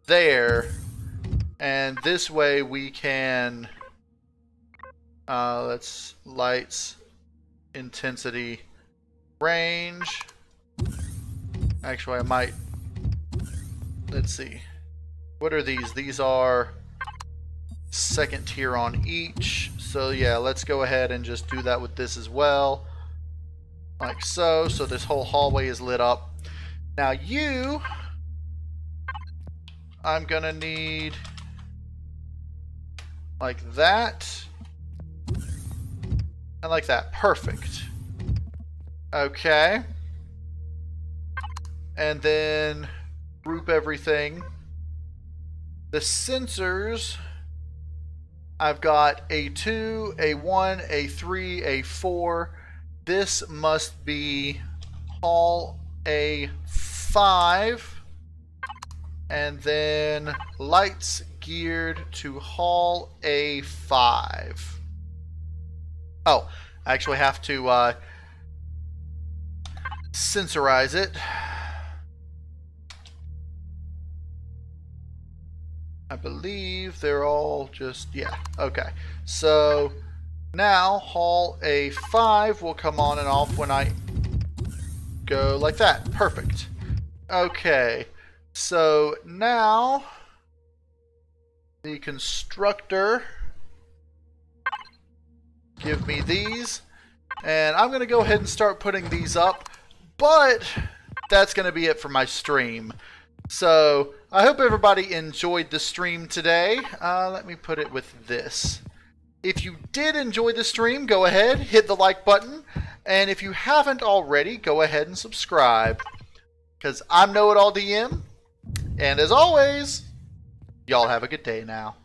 there. And this way we can, let's lights, intensity, range. Actually, I might, let's see. What are these? These are second tier on each. So yeah, let's go ahead and just do that with this as well. Like so. So this whole hallway is lit up. Now you, I'm gonna need like that. And like that. Perfect. Okay. And then group everything. The sensors, I've got A2, A1, A3, A4. This must be Hall A5. And then lights geared to Hall A5. Oh, I actually have to sensorize it. I believe they're all just, yeah, okay. So now Hall A5 will come on and off when I go like that. Perfect. Okay, so now the constructor. Give me these. And I'm going to go ahead and start putting these up. But that's going to be it for my stream. So I hope everybody enjoyed the stream today. Let me put it with this. If you did enjoy the stream, go ahead, hit the like button. And if you haven't already, go ahead and subscribe. Because I'm KnowItAllDM. And as always, y'all have a good day now.